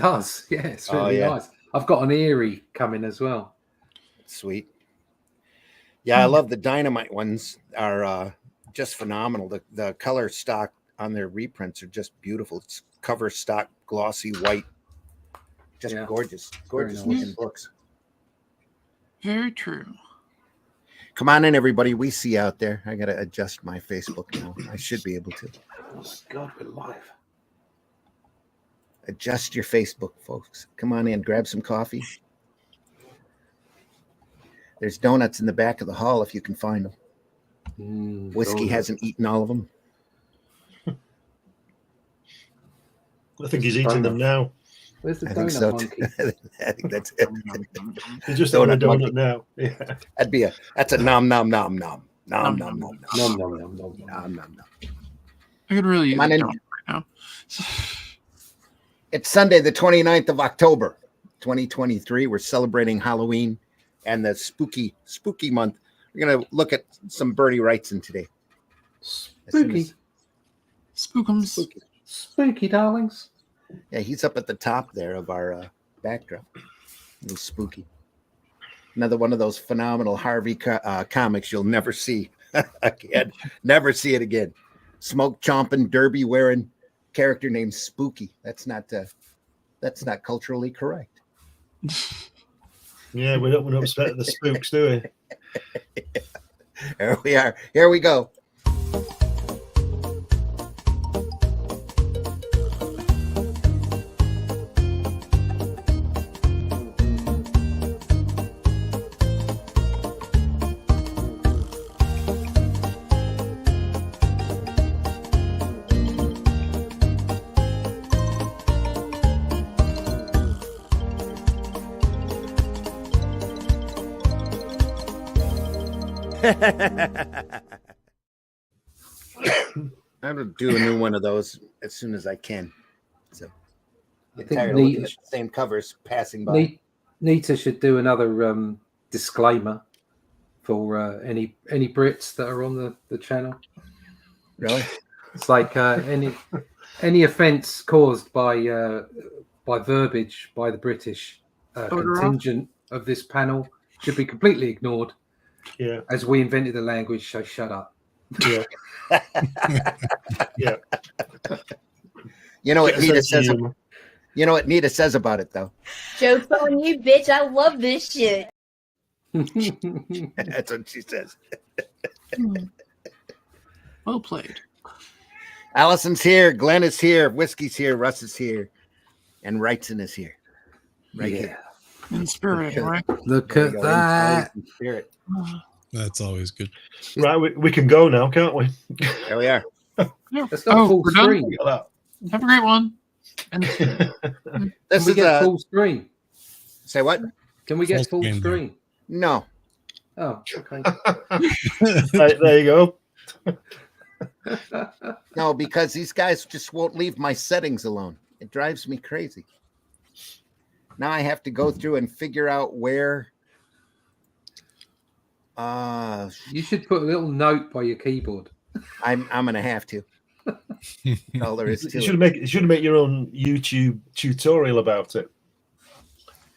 does. Yeah, it's really nice. I've got an Eerie coming as well. Sweet. Yeah, I love the Dynamite ones. Are just phenomenal. The color stock on their reprints are just beautiful. It's cover stock, glossy white, just gorgeous looking books. Very true. Come on in, everybody. We see out there. I gotta adjust my Facebook now. I should be able to. Oh my God, we're live. Adjust your Facebook, folks. Come on in. Grab some coffee. There's donuts in the back of the hall if you can find them. Whiskey hasn't eaten all of them. I think he's eating them now. Where's the I think donut so monkey? I think that's it. He's just having a donut now. Yeah. That's a nom nom nom nom nom nom nom Nom nom nom nom nom. nom nom. I could really use a Come on in. donut right now. It's Sunday, the 29th of October, 2023. We're celebrating Halloween and the spooky month. We're going to look at some Bernie Wrightson today. Spooky. Spookums. Spooky, darlings. Yeah, he's up at the top there of our backdrop. It was spooky. Another one of those phenomenal Harvey comics you'll never see again. Never see it again. Smoke chomping, derby wearing character named Spooky. That's not culturally correct. Yeah, we don't want to upset the spooks, do we? Here we are. Here we go. I'm gonna do a new one of those as soon as I can. So I tired think of looking at the same covers passing by. Nita should do another disclaimer for any Brits that are on the channel. Really? It's like any offence caused by verbiage by the British contingent of this panel should be completely ignored. Yeah. As we invented the language, so shut up. Yeah. Yeah. You know what Nita says? You know what Nita says about it, though? Joke's on you, bitch. I love this shit. That's what she says. Well played. Allison's here. Glenn is here. Whiskey's here. Russ is here. And Wrightson is here. Right here. In spirit, right? Look at that. In spirit. That's always good. Right, we can go now, can't we? There we are. Let's go full we're done? screen. Have a great one. And This Can we is get full screen? Say what? Can we get Full full screen. screen? No. Oh, okay. Right, there you go. No, because these guys just won't leave my settings alone. It drives me crazy. Now I have to go through and figure out where. You should put a little note by your keyboard. I'm gonna have to. All there is to You it. should make your own YouTube tutorial about it.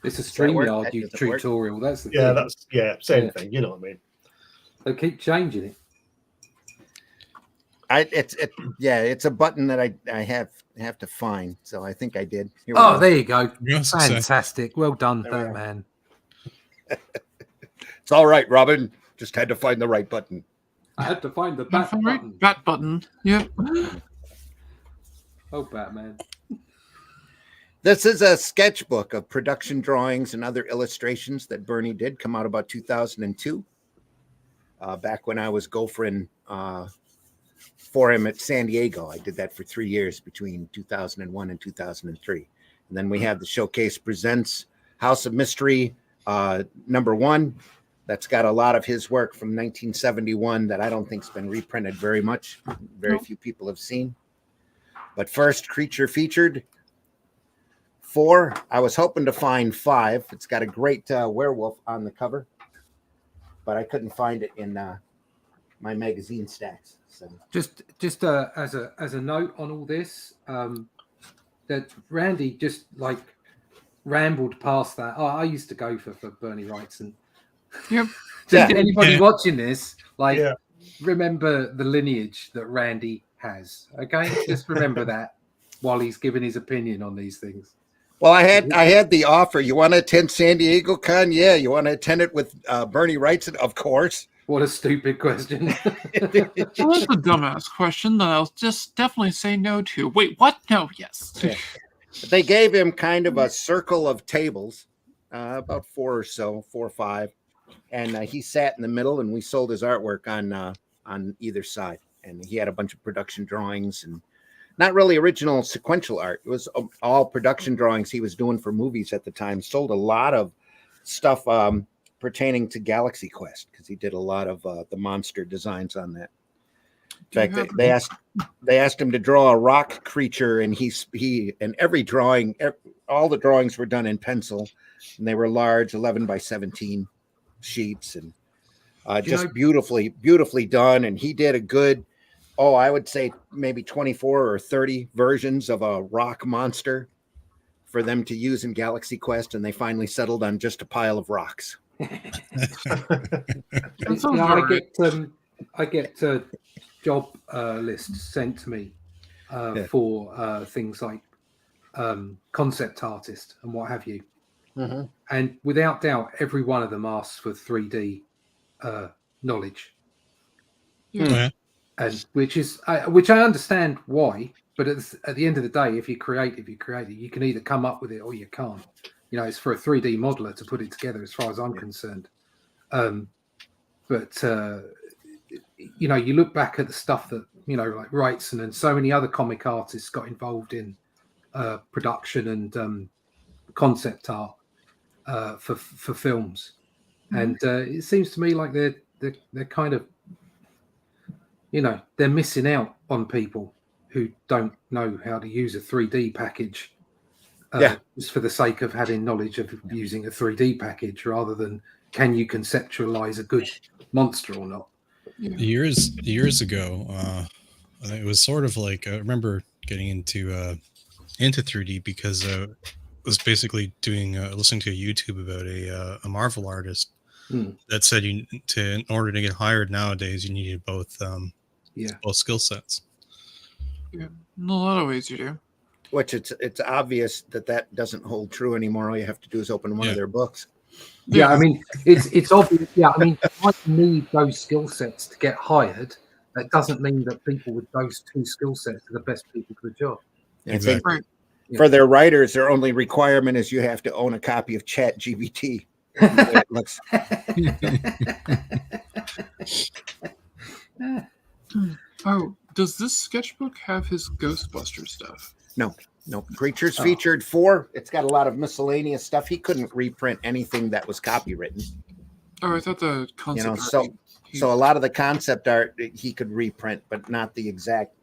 It's a that work? StreamYard That doesn't work. tutorial. That's the Yeah, thing. same Yeah. thing. You know what I mean? They keep changing it. It's a button that I have to find. So I think I did. Here we Oh, go. there you go. Yes, Fantastic. Well done, There we are. Batman. It's all right, Robin. Just had to find the right button. I had to find the bat button. Bat button. Yep. Oh, Batman. This is a sketchbook of production drawings and other illustrations that Bernie did. Come out about 2002. Back when I was gophering for him at San Diego. I did that for 3 years between 2001 and 2003. And then we have the Showcase Presents House of Mystery #1. That's got a lot of his work from 1971 that I don't think's been reprinted very much. Very few people have seen. But first, Creature Featured 4. I was hoping to find 5. It's got a great werewolf on the cover, but I couldn't find it in my magazine stacks. So Just as a note on all this, that Randy just like rambled past that. Oh, I used to go for Bernie Wrightson. Yep. Just Yeah. anybody Yeah. watching this, like, Yeah. remember the lineage that Randy has. Okay, just remember that while he's giving his opinion on these things. Well, I had the offer. You want to attend San Diego Con? Yeah. You want to attend it with Bernie Wrightson? Of course. What a stupid question. Well, that's a dumbass question that I'll just definitely say no to. Wait, what? No, yes. Yeah. They gave him kind of a circle of tables, about 4 or 5, and he sat in the middle, and we sold his artwork on either side. And he had a bunch of production drawings and not really original sequential art. It was all production drawings he was doing for movies at the time. Sold a lot of stuff pertaining to Galaxy Quest because he did a lot of the monster designs on that. In fact, they asked him to draw a rock creature, and he and every drawing, all the drawings were done in pencil, and they were large 11 by 17 sheets, and just beautifully done. And he did a good, I would say maybe 24 or 30 versions of a rock monster for them to use in Galaxy Quest, and they finally settled on just a pile of rocks. I get job lists sent to me for things like concept artist and what have you. Mm-hmm. And without doubt, every one of them asks for 3D knowledge. Yeah. And which I understand why, but at the end of the day, if you create it, you can either come up with it or you can't. You know, it's for a 3D modeler to put it together, as far as I'm concerned. But you know, you look back at the stuff that, you know, like Wrightson and so many other comic artists got involved in production and concept art for films, and it seems to me like they're kind of, you know, they're missing out on people who don't know how to use a 3D package. Just for the sake of having knowledge of using a 3D package, rather than can you conceptualize a good monster or not. Years ago, it was sort of like I remember getting into 3D because I was basically doing listening to a YouTube about a Marvel artist that said in order to get hired nowadays you needed both skill sets. Yeah, in a lot of ways you do. Which it's obvious that doesn't hold true anymore. All you have to do is open one of their books. Yeah, I mean, it's obvious. Yeah, I mean, you might need those skill sets to get hired. That doesn't mean that people with those 2 skill sets are the best people for the job. Exactly. For their writers, their only requirement is you have to own a copy of Chat GBT. Oh, does this sketchbook have his Ghostbuster stuff? No. Creatures featured 4. It's got a lot of miscellaneous stuff. He couldn't reprint anything that was copywritten. Oh, I thought the concept art. So a lot of the concept art he could reprint, but not the exact,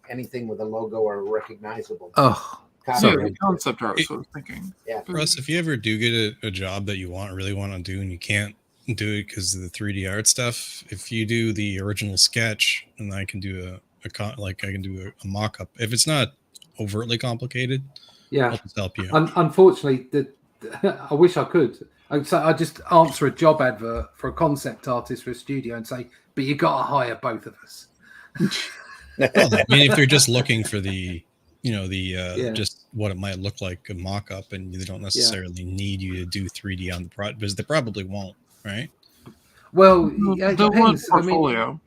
anything with a logo or recognizable. Oh, sorry. Concept art is what I was thinking. Yeah. Russ, if you ever do get a job that you really want to do and you can't do it because of the 3D art stuff, if you do the original sketch, and I can do I can do a mock-up. If it's not overtly complicated, I'll just help you. Unfortunately, I wish I could. I just answer a job advert for a concept artist for a studio and say, "But you got to hire both of us." Well, I mean, if they're just looking for the just what it might look like a mock-up, and they don't necessarily need you to do 3D on the product, because they probably won't, right? Well, yeah, it depends. Portfolio.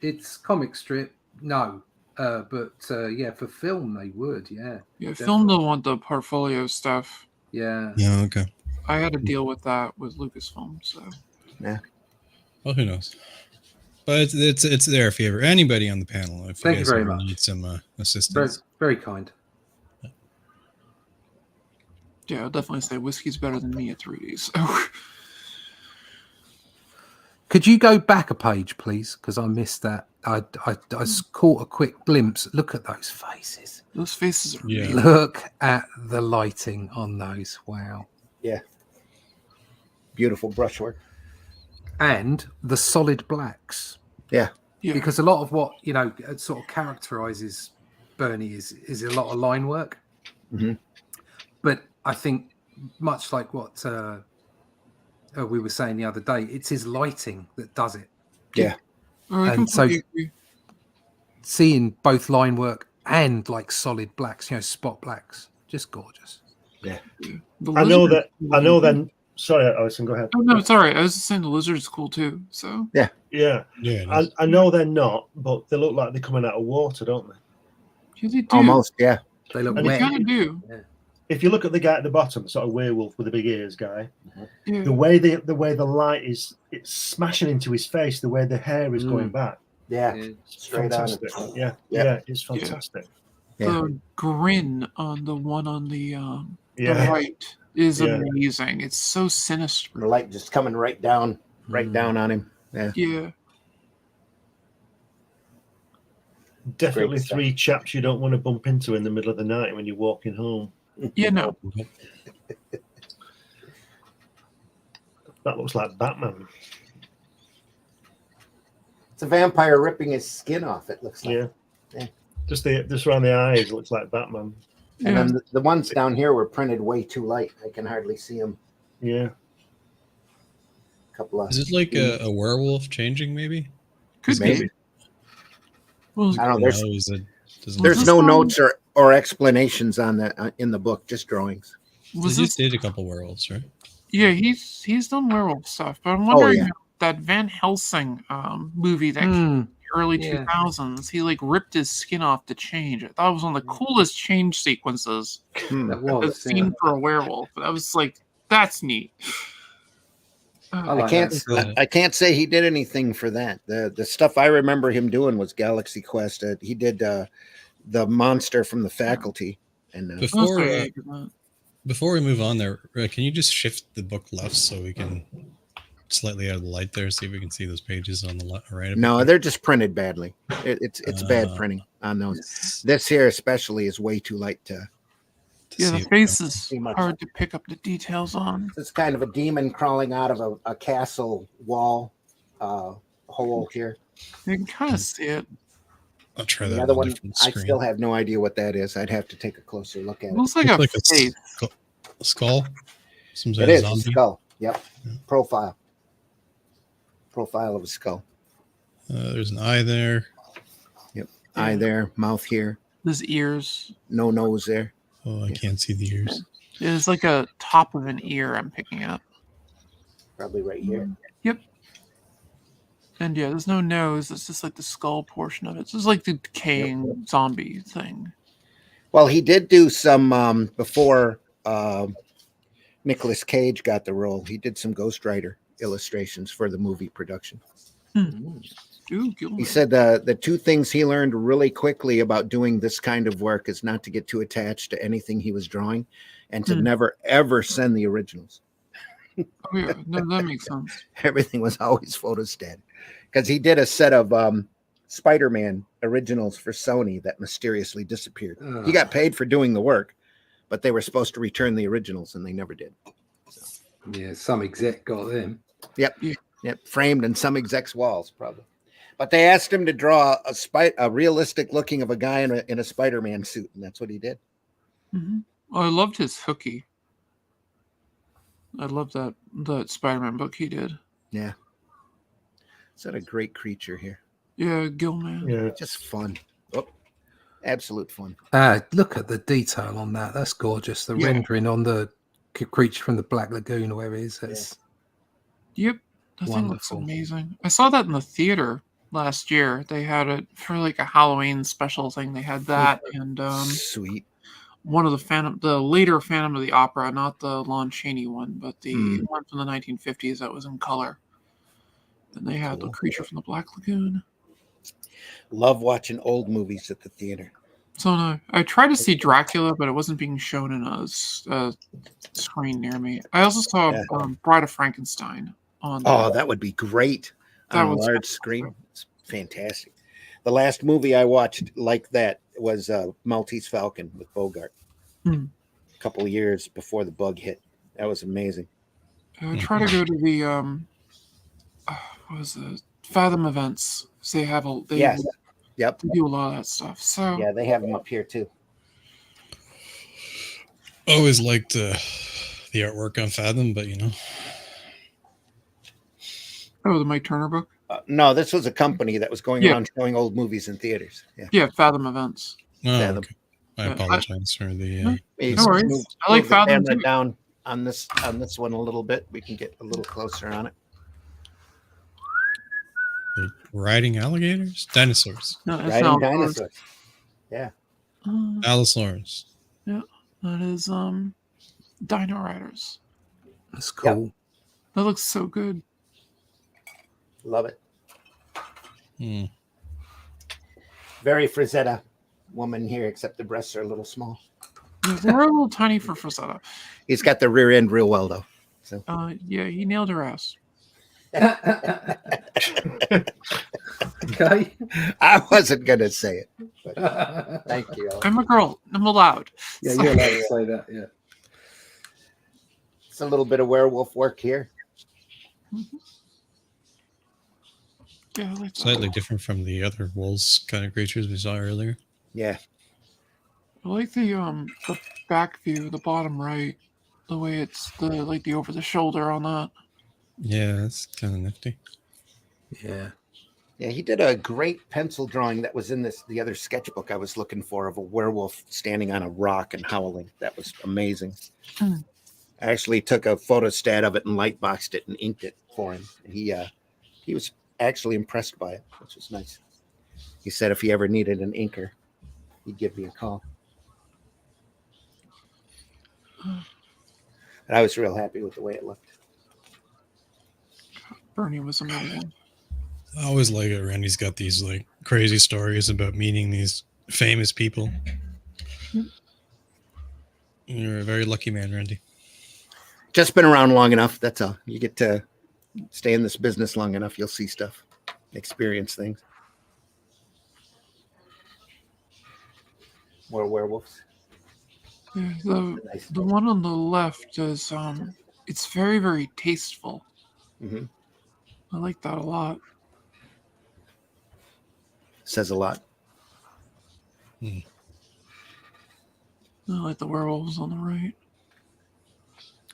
It's comic strip. No. But for film they would, Yeah, definitely. film don't want the portfolio stuff. Yeah. Yeah, okay. I had to deal with that with Lucasfilm, so yeah. Well, who knows? But it's there if you ever anybody on the panel if Thank you guys you very ever much. need some assistance. Very kind. yeah, I'll definitely say whiskey's better than me at 3D. So Could you go back a page, please? Because I missed that. I caught a quick glimpse. Look at those faces. those faces are amazing. Look at the lighting on those. Wow. Yeah. Beautiful brushwork. And the solid blacks. Yeah. Yeah. Because a lot of what, sort of characterizes Bernie is a lot of line work. Mm-hmm. but I think much like what we were saying the other day, it's his lighting that does it. Yeah. Oh, I And so- completely agree. Seeing both line work and like solid blacks, spot blacks, just gorgeous. The I know lizard- that. Sorry, Alison, go ahead. Oh no, sorry. I was just saying the lizard's cool too. So Yeah. Yeah, it is. I know they're not, but they look like they're coming out of water, don't they? yeah, they do. Almost, yeah. They look And They wet. kind of do. If you look at the guy at the bottom, sort of werewolf with the big ears guy, Yeah. the way the light is, it's smashing into his face. The way the hair is going back, Yeah. Yeah. it's Straight on. fantastic. Yeah. Yeah, it's fantastic. The grin on the one on the Yeah, right is Yeah. amazing. It's so sinister. The light just coming right down on him. Yeah. Yeah. definitely Great stuff. 3 chaps you don't want to bump into in the middle of the night when you're walking home. Yeah, no. That looks like Batman. It's a vampire ripping his skin off, it looks like. Yeah. Yeah. Just around the eyes, it looks like Batman. And Yeah. then the ones down here were printed way too light. I can hardly see them. Yeah. Couple of. Is it like a werewolf changing? Maybe. Could Maybe. be. Well, I don't know. There's Doesn't there's this no one- notes or explanations on that in the book, just drawings. was He this? just did a couple werewolves, right? Yeah, he's done werewolf stuff, but I'm Oh, wondering yeah. that Van Helsing movie that came Mm, in the early yeah. 2000s. He like ripped his skin off to change. I thought it was one of the coolest change sequences Hmm. that I've was. seen Yeah. for a werewolf. But I was like, that's neat. I like can't. that. I can't say he did anything for that. The stuff I remember him doing was Galaxy Quest. He did the monster from the faculty. And Before we move on there, can you just shift the book left so we can slightly out of the light there, see if we can see those pages on the left, right? no, they're just printed badly. It's bad printing on those. It's- This here especially is way too light to. Yeah, the see it. face is See much. hard to pick up the details on. It's kind of a demon crawling out of a castle wall hole here. You can kind of see it. I'll try The that other on a one, different I screen. still have no idea what that is. I'd have to take a closer look at It it. looks like Looks a like a face. skull. Some It sort of is a zombie. skull. Yep. Yeah. Profile of a skull. There's an eye there. Eye there, mouth here, His ears. no nose there. Oh, I can't see the ears. It's like a top of an ear I'm picking up. Probably right here. And yeah, there's no nose. It's just like the skull portion of it. It's just like the decaying zombie thing. Well, he did do some before Nicolas Cage got the role. He did some Ghost Rider illustrations for the movie production. Ooh, Gilman. He said the 2 things he learned really quickly about doing this kind of work is not to get too attached to anything he was drawing and to never, ever send the originals. Oh, yeah. No, that makes sense. Everything was always photostat. Because he did a set of Spider-Man originals for Sony that mysteriously disappeared. He got paid for doing the work, but they were supposed to return the originals and they never did. Yeah, some exec got them. Yep, framed in some exec's walls, probably. But they asked him to draw a realistic looking of a guy in a Spider-Man suit, and that's what he did. Oh, I loved his hooky. I love that Spider-Man book he did. Yeah. Is that a great creature here? Yeah, Gilman. Yeah. Just fun. Oh, absolute fun. Look at the detail on that. That's gorgeous. The rendering on the creature from the Black Lagoon or wherever it is. That's Yep. That thing looks Wonderful. amazing. I saw that in the theater last year. They had it for like a Halloween special thing. They had that and Sweet. one of the later Phantom of the Opera, not the Lon Chaney one, but the one from the 1950s that was in color. And they had the creature from the Black Lagoon. Love watching old movies at the theater. So no, I tried to see Dracula, but it wasn't being shown in a screen near me. I also saw Bride of Frankenstein on. Oh, that would be great That on a was large screen. It's fantastic. The last movie I watched like that was Maltese Falcon with Bogart. A couple of years before the bug hit. That was amazing. I try to go to the what was it? Fathom events. So they have a Yes. Yep. they do a lot of that stuff. So Yeah, they have them up here too. always liked the artwork on Fathom, but Oh, the Mike Turner book. No, this was a company that was going Yeah. around showing old movies in theaters. Yeah. Yeah, Fathom Events. Oh, Fathom. okay. I Yeah, apologize for the. You No worries. move- I like move the Fathom camera too. down on this one a little bit. We can get a little closer on it. the riding alligators, dinosaurs, No, it's Riding not dinosaurs. Yeah. allosaurs. That is Dino Riders. That's cool. That looks so good. Love it. Hmm. Very Frazetta woman here, except the breasts are a little small. Yeah, they're a little tiny for Frazetta. He's got the rear end real well, though. So Yeah, he nailed her ass. Okay. I wasn't going to say it. But thank you. I'm a girl. I'm allowed. Yeah, you're allowed to say that. Yeah. It's a little bit of werewolf work here. Yeah, I like that. Slightly different from the other wolves kind of creatures we saw earlier. Yeah. I like the back view, the bottom right, the way it's the over the shoulder on that. Yeah, that's kind of nifty. Yeah. Yeah, he did a great pencil drawing that was in the other sketchbook I was looking for of a werewolf standing on a rock and howling. That was amazing. Hmm. I actually took a photostat of it and lightboxed it and inked it for him. He was actually impressed by it, which was nice. He said if he ever needed an inker, he'd give me a call. And I was real happy with the way it looked. Bernie was amazing. I always like it. Randy's got these like crazy stories about meeting these famous people. You're a very lucky man, Randy. Just been around long enough. That's all. You get to stay in this business long enough, you'll see stuff, experience things. More werewolves. Yeah, Nice. the one on the left is it's very, very tasteful. Mm-hmm. I like that a lot. Says a lot. I like the werewolves on the right.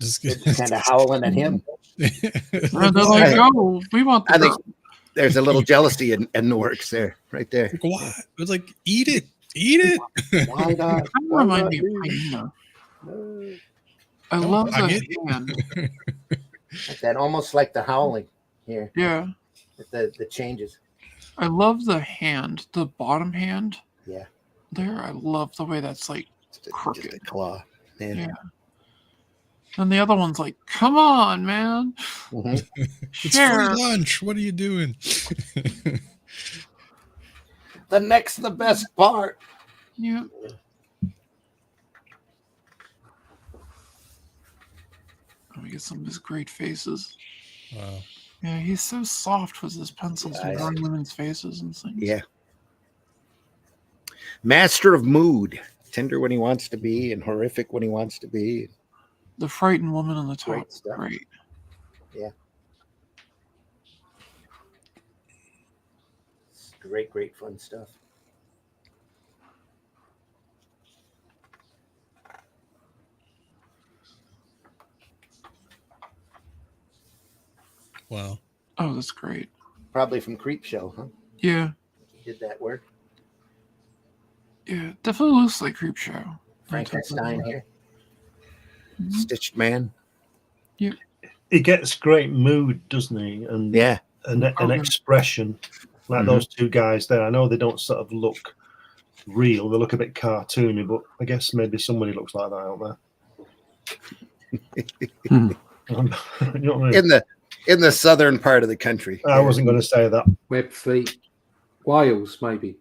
Just Kind of howling at him. And they're like, oh, we want the I think girl. there's a little jealousy in the works there, right there. Like, what? It's like, eat it. Why not? Kind of remind me of Hyena. I love hug the hand. Like that, almost like the howling here. Yeah. With the changes. I love the hand, the bottom hand. Yeah. There, I love the way that's like Just a crooked. claw. Yeah. And the other one's like, come on, man. Mhm. It's Share. free lunch. What are you doing? The next, the best part. Yeah. Let me get some of his great faces. Wow. Yeah, he's so soft with his pencils and drawing women's faces and things. Yeah. Master of mood. Tender when he wants to be and horrific when he wants to be. The frightened woman on the top. Great stuff. Great. Yeah. It's great fun stuff. Wow. Oh, that's great. Probably from Creep Show, huh? Yeah. He did that work. Yeah. Definitely looks like Creep Show. Frankenstein here. Mhm. Stitched Man. He gets great mood, doesn't he? And Yeah. an Oh, yeah. expression like Mhm. those two guys there. I know they don't sort of look real; they look a bit cartoony, but I guess maybe somebody looks like that out there. Hmm. You know what I mean? In the southern part of the country. I wasn't going to say that. Web feet. Wales, maybe.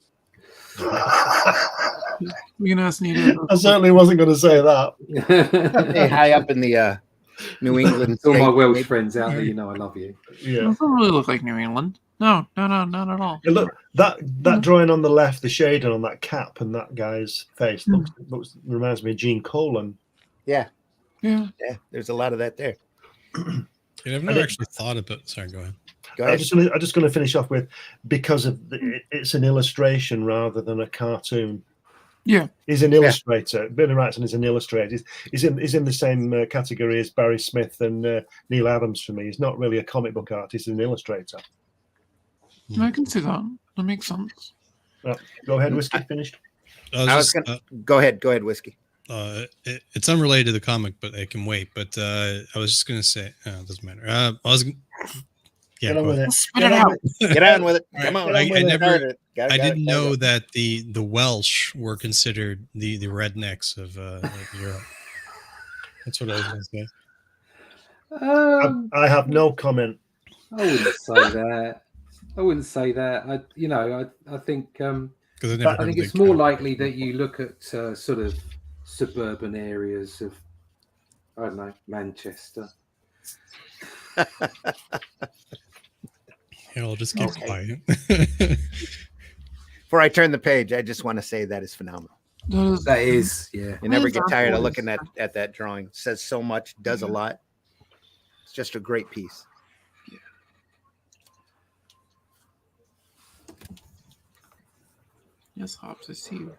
You can ask Nita. I certainly wasn't going to say that. Hey, high up in the New England. All my state, Welsh maybe. friends out there, you know I love you. It Yeah. doesn't really look like New England. No, not at all. Hey, look, that drawing on the left, the shading on that cap and that guy's face looks reminds me of Gene Colan. Yeah. Yeah. Yeah. There's a lot of that there. Yeah, I've never actually thought about. Sorry, go ahead. Go I'm ahead. just going to finish off with because of it's an illustration rather than a cartoon. Yeah. He's an illustrator. Bernie Wrightson is an illustrator. He's in the same category as Barry Smith and Neil Adams for me. He's not really a comic book artist. He's an illustrator. I can see that. That makes sense. Go ahead, Whiskey. Finished. Go ahead, Whiskey. It's unrelated to the comic, but it can wait. But I was just gonna say, it doesn't matter. Get on with it. Spit it out. Get on with it. Come on. I didn't know that the Welsh were considered the rednecks of Europe. That's what I was going to say. I have no comment. I wouldn't say that. I think it's more likely that you look at sort of suburban areas of, I don't know, Manchester. Yeah, I'll just keep quiet. Before I turn the page, I just want to say that is phenomenal. That is, yeah. You never get tired of looking at that drawing. It says so much, does a lot. It's just a great piece. Yes, Hobbs, I see you.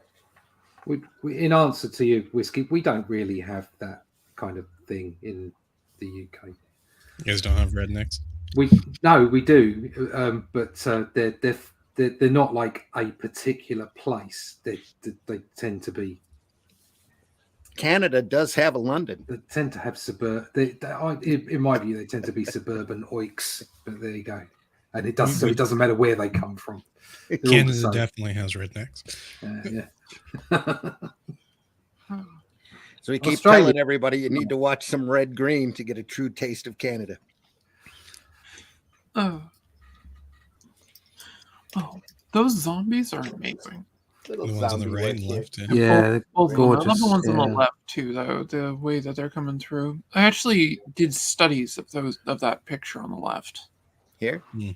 We, in answer to you, Whiskey, we don't really have that kind of thing in the UK. You guys don't have rednecks? We do, but they're not like a particular place. They tend to be. Canada does have a London. They tend to have in my view, they tend to be suburban oiks. But there you go, and it doesn't matter where they come from. Canada definitely has rednecks. Yeah. So we keep telling everybody you need to watch some Red Green to get a true taste of Canada. Oh, those zombies are amazing. The ones on the right and left. Yeah, gorgeous. I love the ones on the left too, though. The way that they're coming through. I actually did studies of that picture on the left. Here? There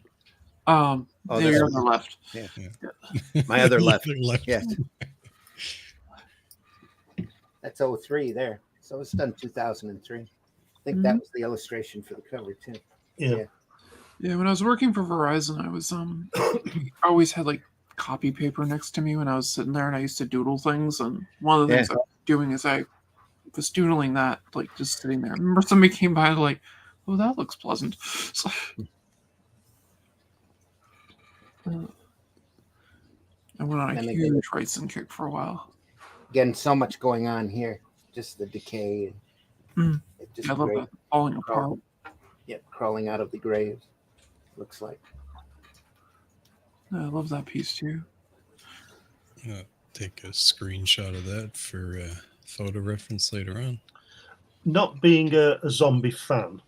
on the left. Yeah. My other left. Yes. That's 03 there. So it's done 2003. I think that was the illustration for the cover too. Yeah. Yeah, when I was working for Verizon, I was I always had like copy paper next to me when I was sitting there, and I used to doodle things. And one of the things I was doing is I was doodling that, like just sitting there. I remember somebody came by like, "Oh, that looks pleasant." So, I went on a huge Wrightson kick for a while. Again, so much going on here. Just the decay. I love that falling apart. Yep, crawling out of the graves. Looks like. I love that piece too. Take a screenshot of that for photo reference later on. Not being a zombie fan,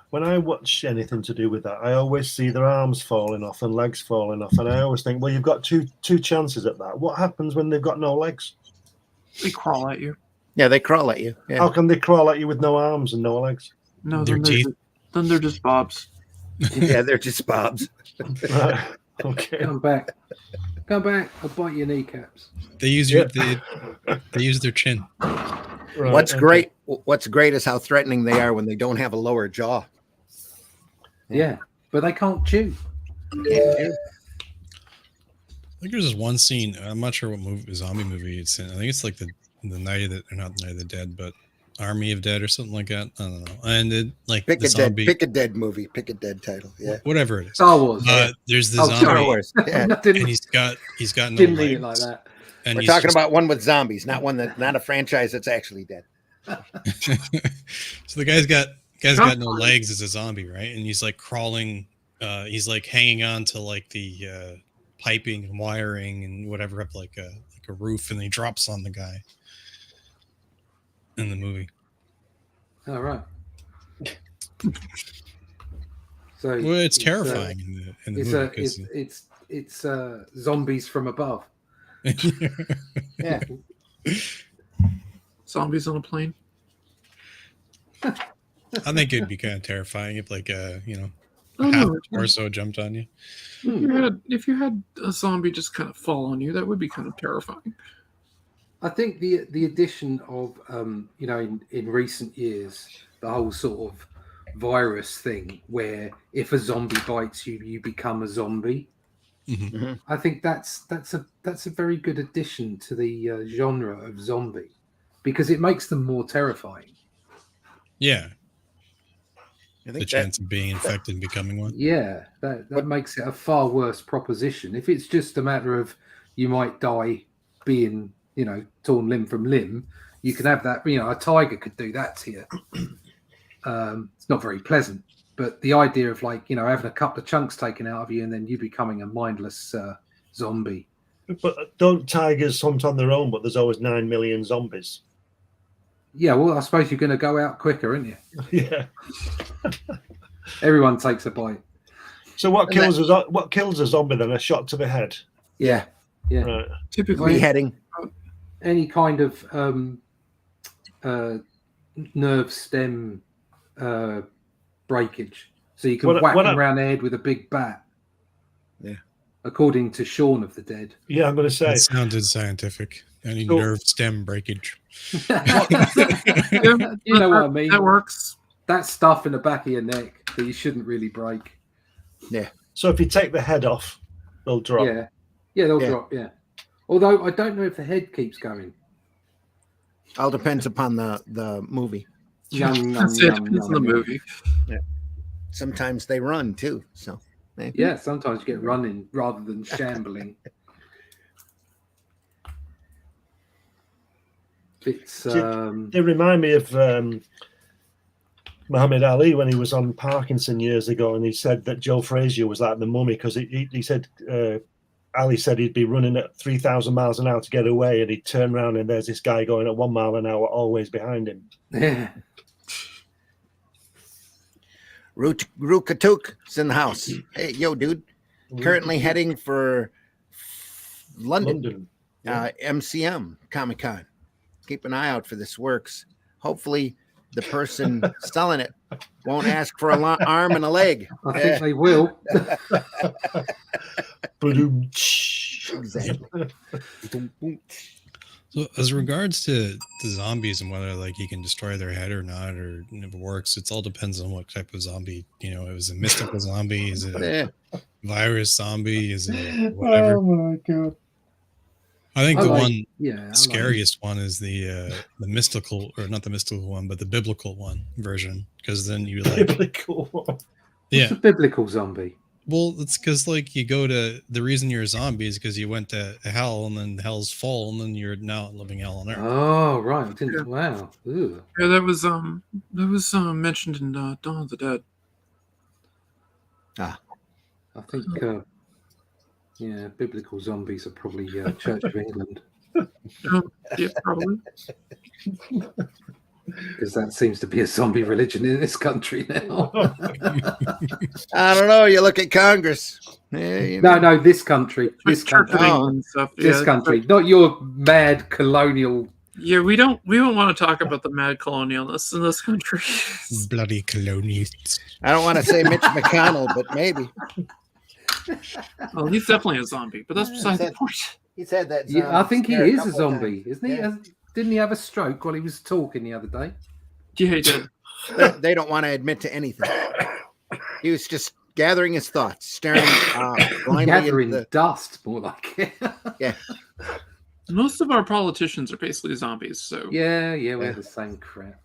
when I watch anything to do with that, I always see their arms falling off and legs falling off, and I always think, well, you've got two chances at that. What happens when they've got no legs? They crawl at you. Yeah, they crawl at you. Yeah. How can they crawl at you with no arms and no legs? No, then they're just bobs. Yeah, they're just bobs. Okay. Come back. I'll bite your kneecaps. They use they use their chin. Right, What's great is how threatening they are when they don't have a lower jaw. Yeah, but they can't chew. I think there's this one scene. I'm not sure what zombie movie it's in. I think it's like the Night of the, or not the Night of the Dead, but Army of Dead or something like that. I don't know. And it, like pick a dead movie, pick a dead title. Yeah, whatever it is. Star Wars. There's the zombie. Star Wars. Yeah. And he's got no didn't legs. mean it like that. And We're talking about one with zombies, not a franchise that's actually dead. So the guy's got no legs as a zombie, right? And he's like crawling. He's like hanging on to like the piping and wiring and whatever up like a roof, and he drops on the guy in the movie. All right. So well, it's terrifying in the movie. It's zombies from above. Yeah. Zombies on a plane. I think it'd be kind of terrifying if, like, half no. the torso jumped on you. If you had a zombie just kind of fall on you, that would be kind of terrifying. I think the addition of in recent years, the whole sort of virus thing where if a zombie bites you, you become a zombie. Mhm. I think that's a very good addition to the genre of zombie because it makes them more terrifying. Yeah, I the think that chance of being infected and becoming one. Yeah, that But- makes it a far worse proposition. If it's just a matter of you might die being, torn limb from limb, you can have that. A tiger could do that to you. It's not very pleasant, but the idea of having a couple of chunks taken out of you and then you becoming a mindless zombie. But don't tigers hunt on their own? But there's always 9 million zombies. Yeah, well, I suppose you're going to go out quicker, aren't you? Yeah. Everyone takes a bite. So what kills a zombie then? A shot to the head. Yeah. Right. Typically, Beheading. Any kind of nerve stem breakage. So you can whack them around the head with a big bat. Yeah. According to Shaun of the Dead. Yeah, I'm going to say. That sounded scientific. Any nerve stem breakage. You know what I mean? That works. That stuff in the back of your neck that you shouldn't really break. Yeah. So if you take the head off, they'll drop. Yeah, they'll drop. Yeah. Although I don't know if the head keeps going. All depends upon the movie. Depends on the movie. Yeah. Sometimes they run too. So. Maybe. Yeah, sometimes you get running rather than shambling. It's They remind me of Muhammad Ali when he was on Parkinson years ago, and he said that Joe Frazier was like the mummy because he said Ali said he'd be running at 3,000 miles an hour to get away, and he'd turn around and there's this guy going at 1 mile an hour always behind him. Yeah. Rookatuk's in the house. Hey, yo, dude. Currently heading for London. MCM Comic Con. Keep an eye out for this works. Hopefully, the person selling it won't ask for an arm and a leg. I think they will. Exactly. So, as regards to zombies and whether you can destroy their head or not, or if it works, it all depends on what type of zombie. Is it a mystical zombie? Is it a virus zombie? Is it whatever? Oh my god! I think the scariest one is the mystical, or not the mystical one, but the biblical one version, because then you biblical one. Yeah, what's a biblical zombie? Well, it's because you go to the reason you're a zombie is because you went to hell and then hell's full and then you're now living hell on earth. Oh right, I didn't. Wow. Ooh. Yeah, that was mentioned in Dawn of the Dead. I think biblical zombies are probably Church of England. Yeah, probably. Because that seems to be a zombie religion in this country now. I don't know. You look at Congress. Yeah, No, this country. This country. Stuff. This country. Not your mad colonial. Yeah, we don't want to talk about the mad colonialists in this country. Bloody colonialists. I don't want to say Mitch McConnell, but maybe. Well, he's definitely a zombie, but that's beside the point. He's had that. Yeah, I think he is a zombie, times. isn't he? Yeah. Didn't he have a stroke while he was talking the other day? Yeah, he did. They don't want to admit to anything. He was just gathering his thoughts, staring blindly Gathering into the dust, more like it. Yeah. Most of our politicians are basically zombies, so Yeah, we're the same crap.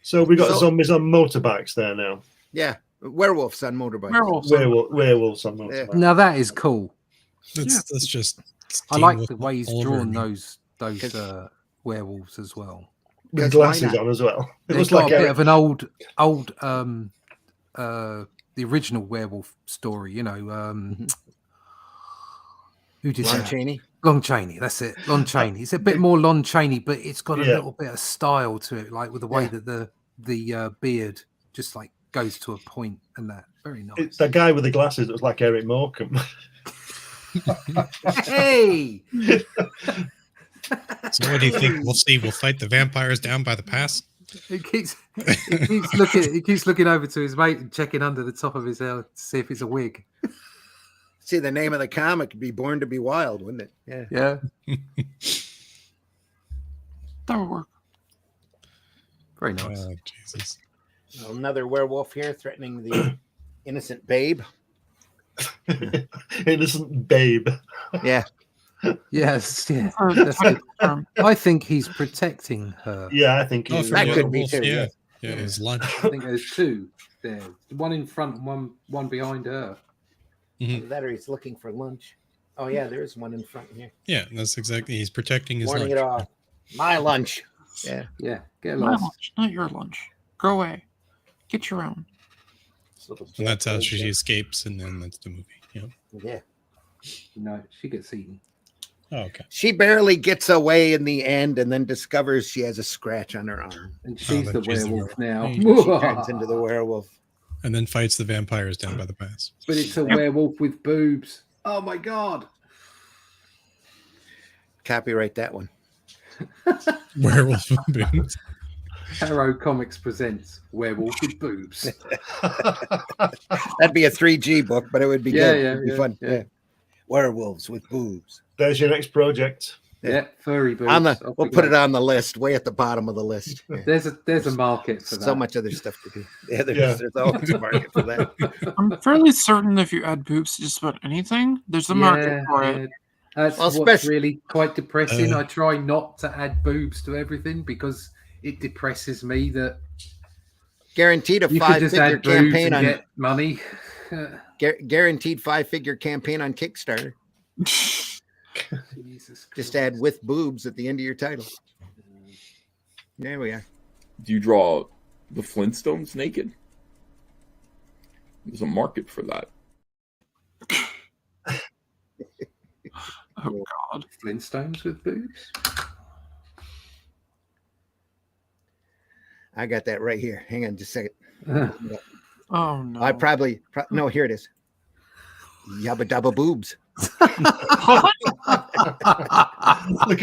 So we got zombies on motorbikes there now. Yeah, werewolves on motorbikes. Werewolves on motorbikes. Now that is cool. That's just. I like the way he's all over drawn again. those werewolves as well. With glasses on as well. It They've was got like a bit of an old the original werewolf story, who did Lon that? Chaney. Lon Chaney, that's it. Lon Chaney. It's a bit more Lon Chaney, but it's got a little bit of style to it, like with the way that the beard just goes to a point and that. Very nice. It's that guy with the glasses that was like Eric Morecambe. Hey! So what do you think? We'll see. We'll fight the vampires down by the pass. He keeps looking over to his mate and checking under the top of his hair to see if it's a wig. See, the name of the comic would be Born to be Wild, wouldn't it? Yeah. Yeah. that would work. Very nice. Oh, Jesus. Another werewolf here threatening the innocent babe. Innocent babe. Yeah. Yes, yeah. Or That's it. technical term. I think he's protecting her. Yeah, I think Oh, he's from That the could other be wolf. too, Yeah. yeah. Yeah, his lunch. I think there's two there, one in front and one behind her. Either that or he's looking for lunch. Oh yeah, there is one in front here. Yeah, that's exactly. He's protecting his Warning lunch. it off. My lunch. Yeah. Yeah, get My lost. lunch, not your lunch. Go away. Get your own. And that's how she escapes, and then that's the movie. Yeah. Yeah. No, she gets eaten. Oh, okay. She barely gets away in the end and then discovers she has a scratch on her arm. And she's the then she's the werewolf now. werewolf. She turns into the werewolf. And then fights the vampires down by the pass. But it's a werewolf with boobs. Oh my god. Copyright that one. Werewolf with boobs. Arrow Comics presents Werewolf with Boobs. That'd be a 3G book, but it would be Yeah, good. yeah, It'd be yeah, fun. yeah. Yeah. Werewolves with boobs. There's your next project. Yeah, furry boobs. On the, Off we'll we put go. it on the list, way at the bottom of the list. Yeah. There's a market for that. So much other stuff to do. Yeah, Yeah. there's always a market for that. I'm fairly certain if you add boobs to just about anything, there's a market for it. yeah. That's Well, what's especially- really quite depressing. I try not to add boobs to everything because it depresses me that Guaranteed a you could just 5-figure add boobs campaign and on get money. guaranteed 5-figure campaign on Kickstarter. Jesus Just Christ. add with boobs at the end of your title. There we are. Do you draw the Flintstones naked? There's a market for that. Oh God. Flintstones with boobs. I got that right here. Hang on just a second. Oh no. I probably no, here it is. Yabba dabba boobs. Look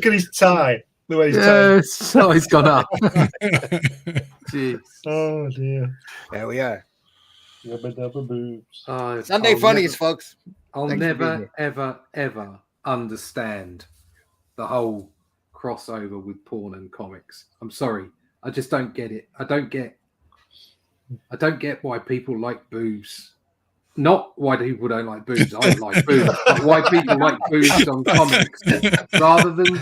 at his tie. The way he's tied. Yes, so he's gone up. Jeez. Oh dear. There we are. Yabba dabba boobs. Oh, Sunday I'll funnies, never- folks. I'll Thanks for being never, here. ever, ever understand the whole crossover with porn and comics. I'm sorry. I just don't get it. I don't get why people like boobs. Not why people don't like boobs. I like boobs. But why people like boobs on comics rather than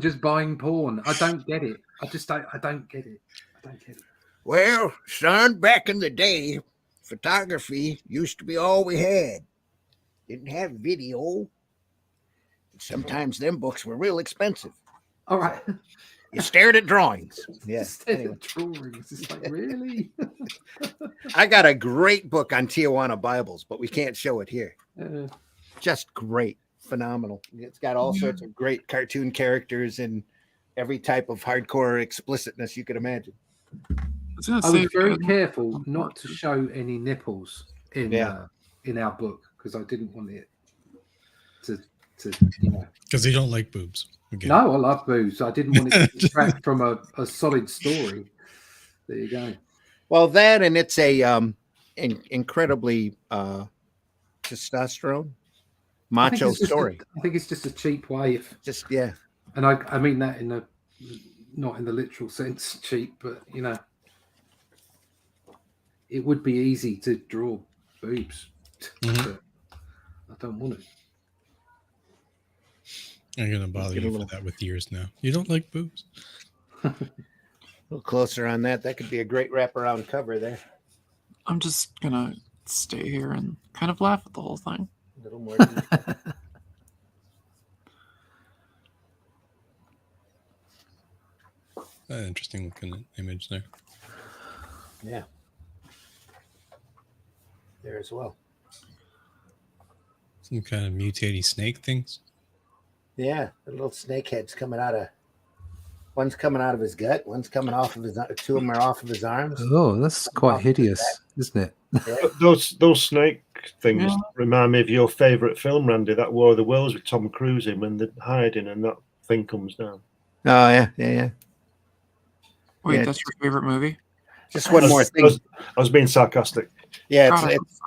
just buying porn. I don't get it. I don't get it. I don't get it. Well, son, back in the day, photography used to be all we had. Didn't have video. Sometimes them books were real expensive. All right. You stared at drawings. Yeah. Instead Anyway, of drawings, it's like, really? I got a great book on Tijuana Bibles, but we can't show it here. Just great. Phenomenal. It's got all sorts of great cartoon characters and every type of hardcore explicitness you could imagine. was gonna I say, was very uh, careful not to show any nipples in Yeah. In our book because I didn't want it to Because they don't like boobs. Again. No, I love boobs. I didn't want it to distract from a solid story. There you go. Well, that and it's a incredibly testosterone macho story. I think it's just a cheap way of, Just yeah. and I mean that in a not in the literal sense cheap, but it would be easy to draw boobs, but I don't want it. I'm gonna bother Get a you for little- that with years now. You don't like boobs? A little closer on that. That could be a great wraparound cover there. I'm just gonna stay here and kind of laugh at the whole thing. A little more. Interesting looking image there. Yeah. There as well. Some kind of mutating snake things. Yeah, the little snake heads coming out of. One's coming out of his gut. One's coming off of his. Two of them are off of his arms. Oh, that's quite hideous, isn't it? Yeah. Those snake things Yeah. remind me of your favourite film, Randy, that War of the Worlds with Tom Cruise in when they're hiding and that thing comes down. Oh yeah. Wait, Yeah. that's your favorite movie? Just one more thing. I was being sarcastic. Yeah, God, it's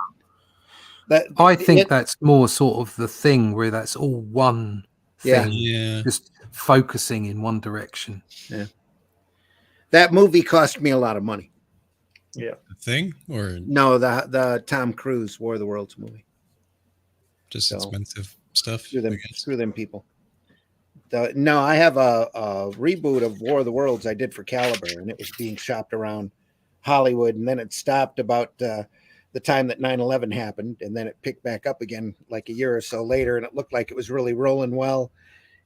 that. I think it- that's more sort of the thing where that's all one Yeah. thing, Yeah. just focusing in one direction. that movie cost me a lot of money. Yeah. The Thing or No, the Tom Cruise War of the Worlds movie. just So, expensive stuff? Screw I them, guess. screw them people. No, I have a reboot of War of the Worlds I did for Caliber, and it was being shopped around Hollywood, and then it stopped about the time that 9/11 happened, and then it picked back up again like a year or so later, and it looked like it was really rolling well.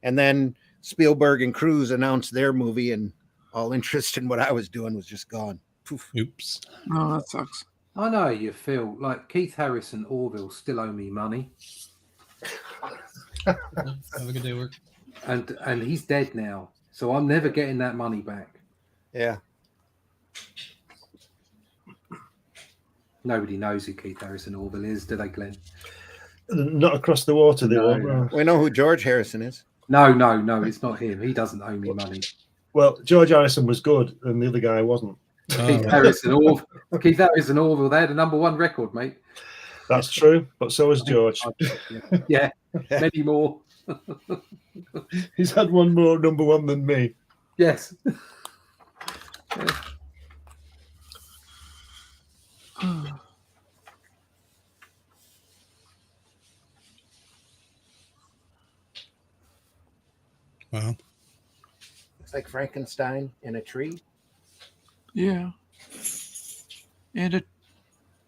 And then Spielberg and Cruise announced their movie, and all interest in what I was doing was just gone. Poof. Oops. Oh, that sucks. I know how you feel. Like Keith Harris and Orville still owe me money, Well, have a good day, work. and he's dead now, so I'm never getting that money back. Yeah. Nobody knows who Keith Harris and Orville is, do they, Glenn? Not across the water, they No, won't. no. We know who George Harrison is. No, it's not him. He doesn't owe me money. Well, George Harrison was good, and the other guy wasn't. Keith Harris and Orville. Keith Harris and Orville. They had a #1 record, mate. That's true, but so has George. Yeah, many more. He's had one more #1 than me. Yes. Wow. Looks like Frankenstein in a tree. Yeah. And a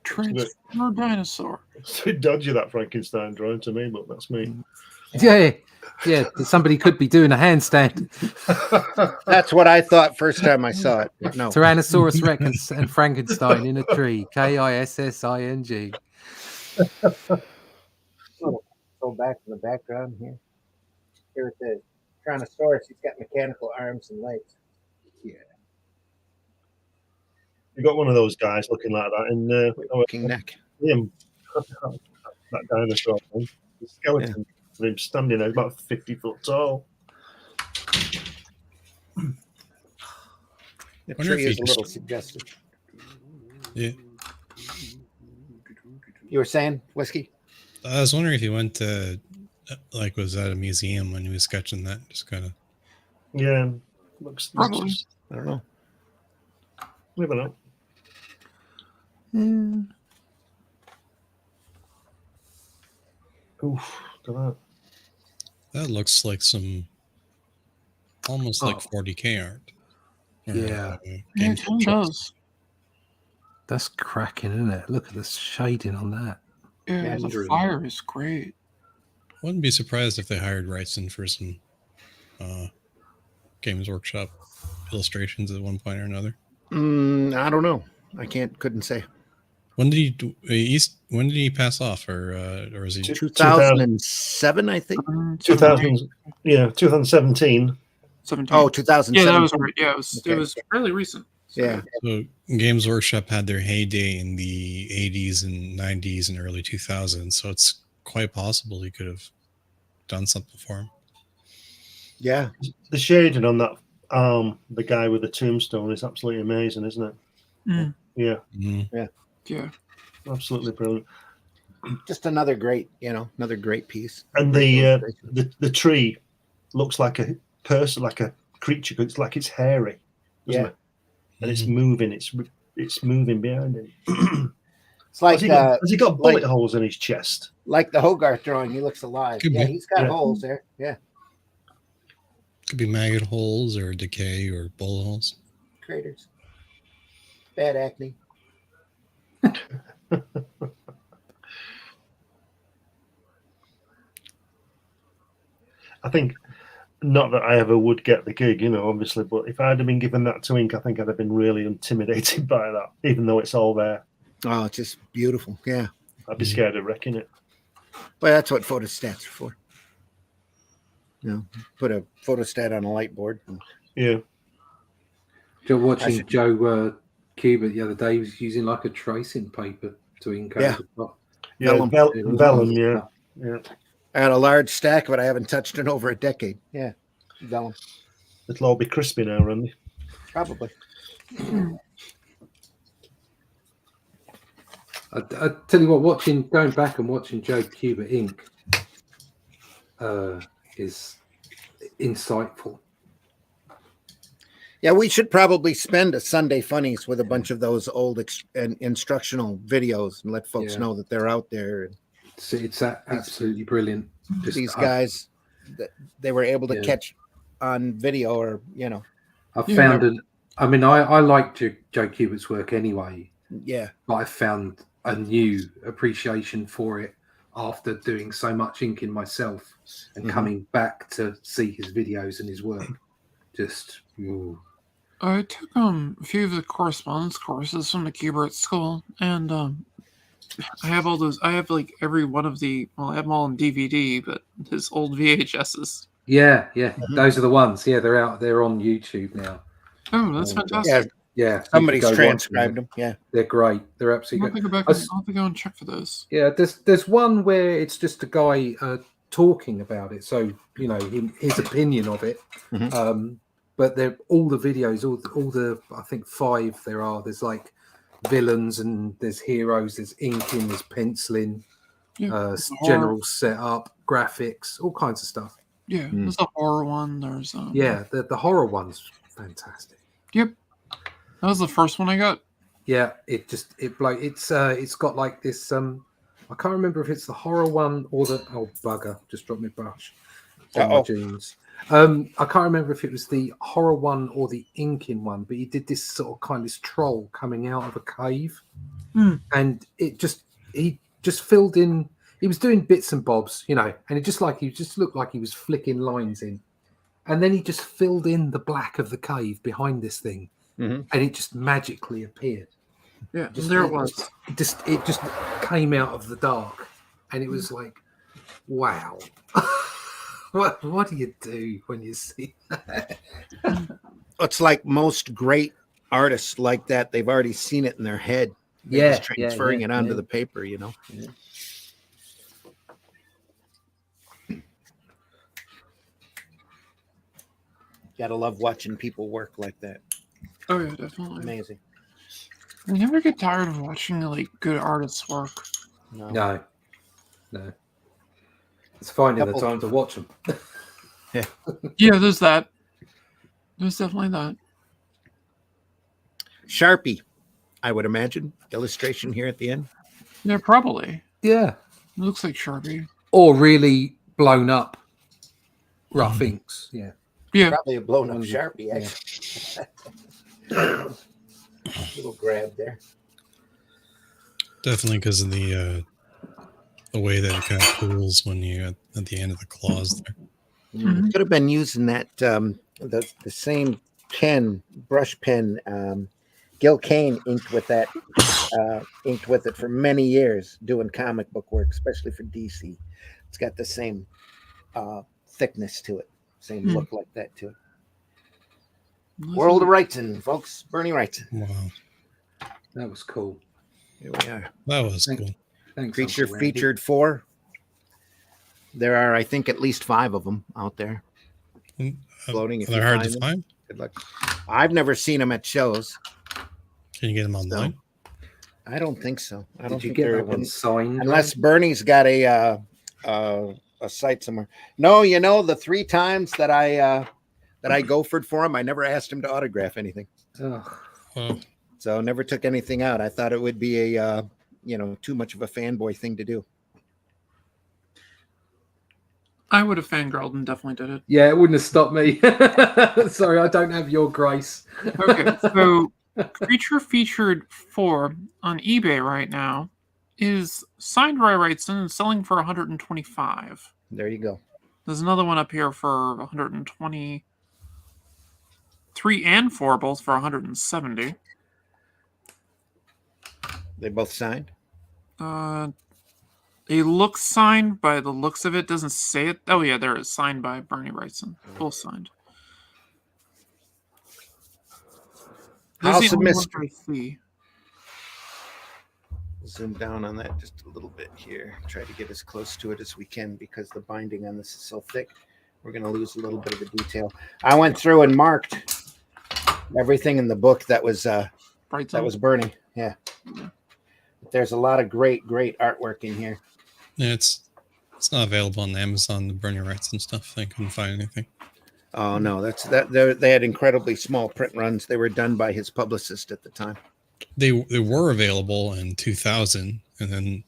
transformer dinosaur. It's a bit dodgy, that Frankenstein drawing to me, but that's me. Yeah. Somebody could be doing a handstand. That's what I thought first time I saw it. But no. Tyrannosaurus Rex and Frankenstein in a tree. KISSING. Go back to the background here. Here it is. Tyrannosaurus, he's got mechanical arms and legs. You got one of those guys looking like that in Looking neck. him. That dinosaur thing. The skeleton of him standing there, about 50 foot tall. The Wonder tree if is he a little just- suggestive. Yeah. You were saying, Whiskey? I was wondering if he went to, like, was at a museum when he was sketching that? Just kind of. Yeah. Looks Probably. I don't know. Never know. Oof, look at that. That looks like some, almost like 40K art. Or, Yeah. Yeah, Games it kinda Workshop. does. That's cracking, isn't it? Look at the shading on that. Yeah, the Mandarin. fire is great. Wouldn't be surprised if they hired Wrightson for some Games Workshop illustrations at one point or another. I don't know. Couldn't say. When did when did he pass off, or is he? 2007, I think. 2000, yeah, 2017. 17. Oh, 2007. yeah, that was right. Yeah, Okay. it was fairly recent. So, Yeah. So Games Workshop had their heyday in the 80s and 90s and early 2000s, so it's quite possible he could have done something for him. Yeah. The shading on that the guy with the tombstone is absolutely amazing, isn't it? Mm. Yeah, Yeah. absolutely brilliant. Just another great piece. And the tree looks like a person, like a creature. It's like it's hairy, doesn't Yeah. it? And it's moving. It's moving behind him. It's like has he got bullet holes in his chest? like the Hogarth drawing. He looks alive. Could Yeah, be. he's got Yeah. holes there. Yeah, Could be maggot holes or decay or bullet holes. craters. Bad acne. I think not that I ever would get the gig, obviously, but if I'd have been given that to ink, I think I'd have been really intimidated by that, even though it's all there. Oh, it's just beautiful. Yeah. I'd be scared of wrecking it. But that's what photostats are for. Put a photostat on a light board. Yeah. You're watching Joe Kubert the other day. He was using like a tracing paper to ink over the top. Yeah, Vellum. vellum, yeah. I got a large stack, but I haven't touched it over a decade. Yeah. Vellum. It'll all be crispy now, Randy. Probably. I tell you what, going back and watching Joe Kubert ink is insightful. Yeah, we should probably spend a Sunday Funnies with a bunch of those old instructional videos and let folks Yeah. know that they're out there. It's absolutely brilliant. Just, These guys, that they were able to Yeah. catch on video, or I found an. I mean, I like Joe Kubert's work anyway, yeah. but I found a new appreciation for it after doing so much inking myself and coming back to see his videos and his work. Just, ooh. I took a few of the correspondence courses from the Kubert School, and I have all those. I have like every one of the. Well, I have them all on DVD, but his old VHSs. Yeah, those are the ones. Yeah, they're out. They're on YouTube now. Oh, that's fantastic. Yeah. Somebody's you could go watch transcribed them. Yeah, they're great. They're I'll absolutely have to good. go back. I'll have to go and check for those. Yeah, there's one where it's just a guy talking about it, so his opinion of it. But they're all the videos, all the I think 5 there are. There's like villains and there's heroes. There's inking, there's penciling, general setup, graphics, all kinds of stuff. Yeah, there's a horror one. There's the horror one's fantastic. Yep, that was the first one I got. Yeah, it's got like this. I can't remember if it's the horror one or the bugger. Just dropped my brush on my jeans. I can't remember if it was the horror one or the inking one, but he did this sort of kind of this troll coming out of a cave, and he just filled in. He was doing bits and bobs, and it just looked like he was flicking lines in, and then he just filled in the black of the cave behind this thing, and it just magically appered. Yeah, there it was. It just came out of the dark, and it was like, wow. What do you do when you see that? It's like most great artists like that. They've already seen it in their head. They're just transferring it onto the paper, Yeah. Gotta love watching people work like that. Oh yeah, definitely. Amazing. I never get tired of watching like good artists work. No. It's finding the time to watch them. Yeah, there's that. There's definitely that. Sharpie, I would imagine. Illustration here at the end. Yeah, probably. Yeah. It looks like Sharpie. Or really blown up rough inks. Yeah. Yeah. Probably a blown up Sharpie, actually. Little grab there. Definitely because of the way that it kind of pulls when you at the end of the claws there. Could have been using that the same brush pen. Gil Kane inked with it for many years, doing comic book work, especially for DC. It's got the same thickness to it, same look like that to it. World of Wrightson, folks. Bernie Wrightson. Wow, That was cool. Here we are. that was cool. Thanks, Creature Uncle Randy. featured 4. There are, I think, at least 5 of them out there floating. If They're you hard find to them. find. Good luck. I've never seen them at shows. Can you get them online? I don't think so. I don't Did you think get they're that one signed? unless Bernie's got a site somewhere. No, the 3 times that I gophered for him, I never asked him to autograph anything. Well, So never took anything out. I thought it would be a too much of a fanboy thing to do. I would have fangirled and definitely did it. Yeah, it wouldn't have stopped me. Sorry, I don't have your grace. Okay, so Creature Featured 4 on eBay right now is signed by Wrightson and selling for $125. There you go. There's another one up here for 120. 3 and 4 both for 170. They both signed. They look signed by the looks of it. Doesn't say it. Oh yeah, there is signed by Bernie Wrightson. Both signed. House of Mystery. I see. Zoom down on that just a little bit here. Try to get as close to it as we can because the binding on this is so thick. We're going to lose a little bit of the detail. I went through and marked everything in the book that was Bernie. Yeah. There's a lot of great artwork in here. yeah, it's not available on Amazon. The Bernie Wrightson stuff. I couldn't find anything. Oh no, they had incredibly small print runs. They were done by his publicist at the time. They were available in 2000, and then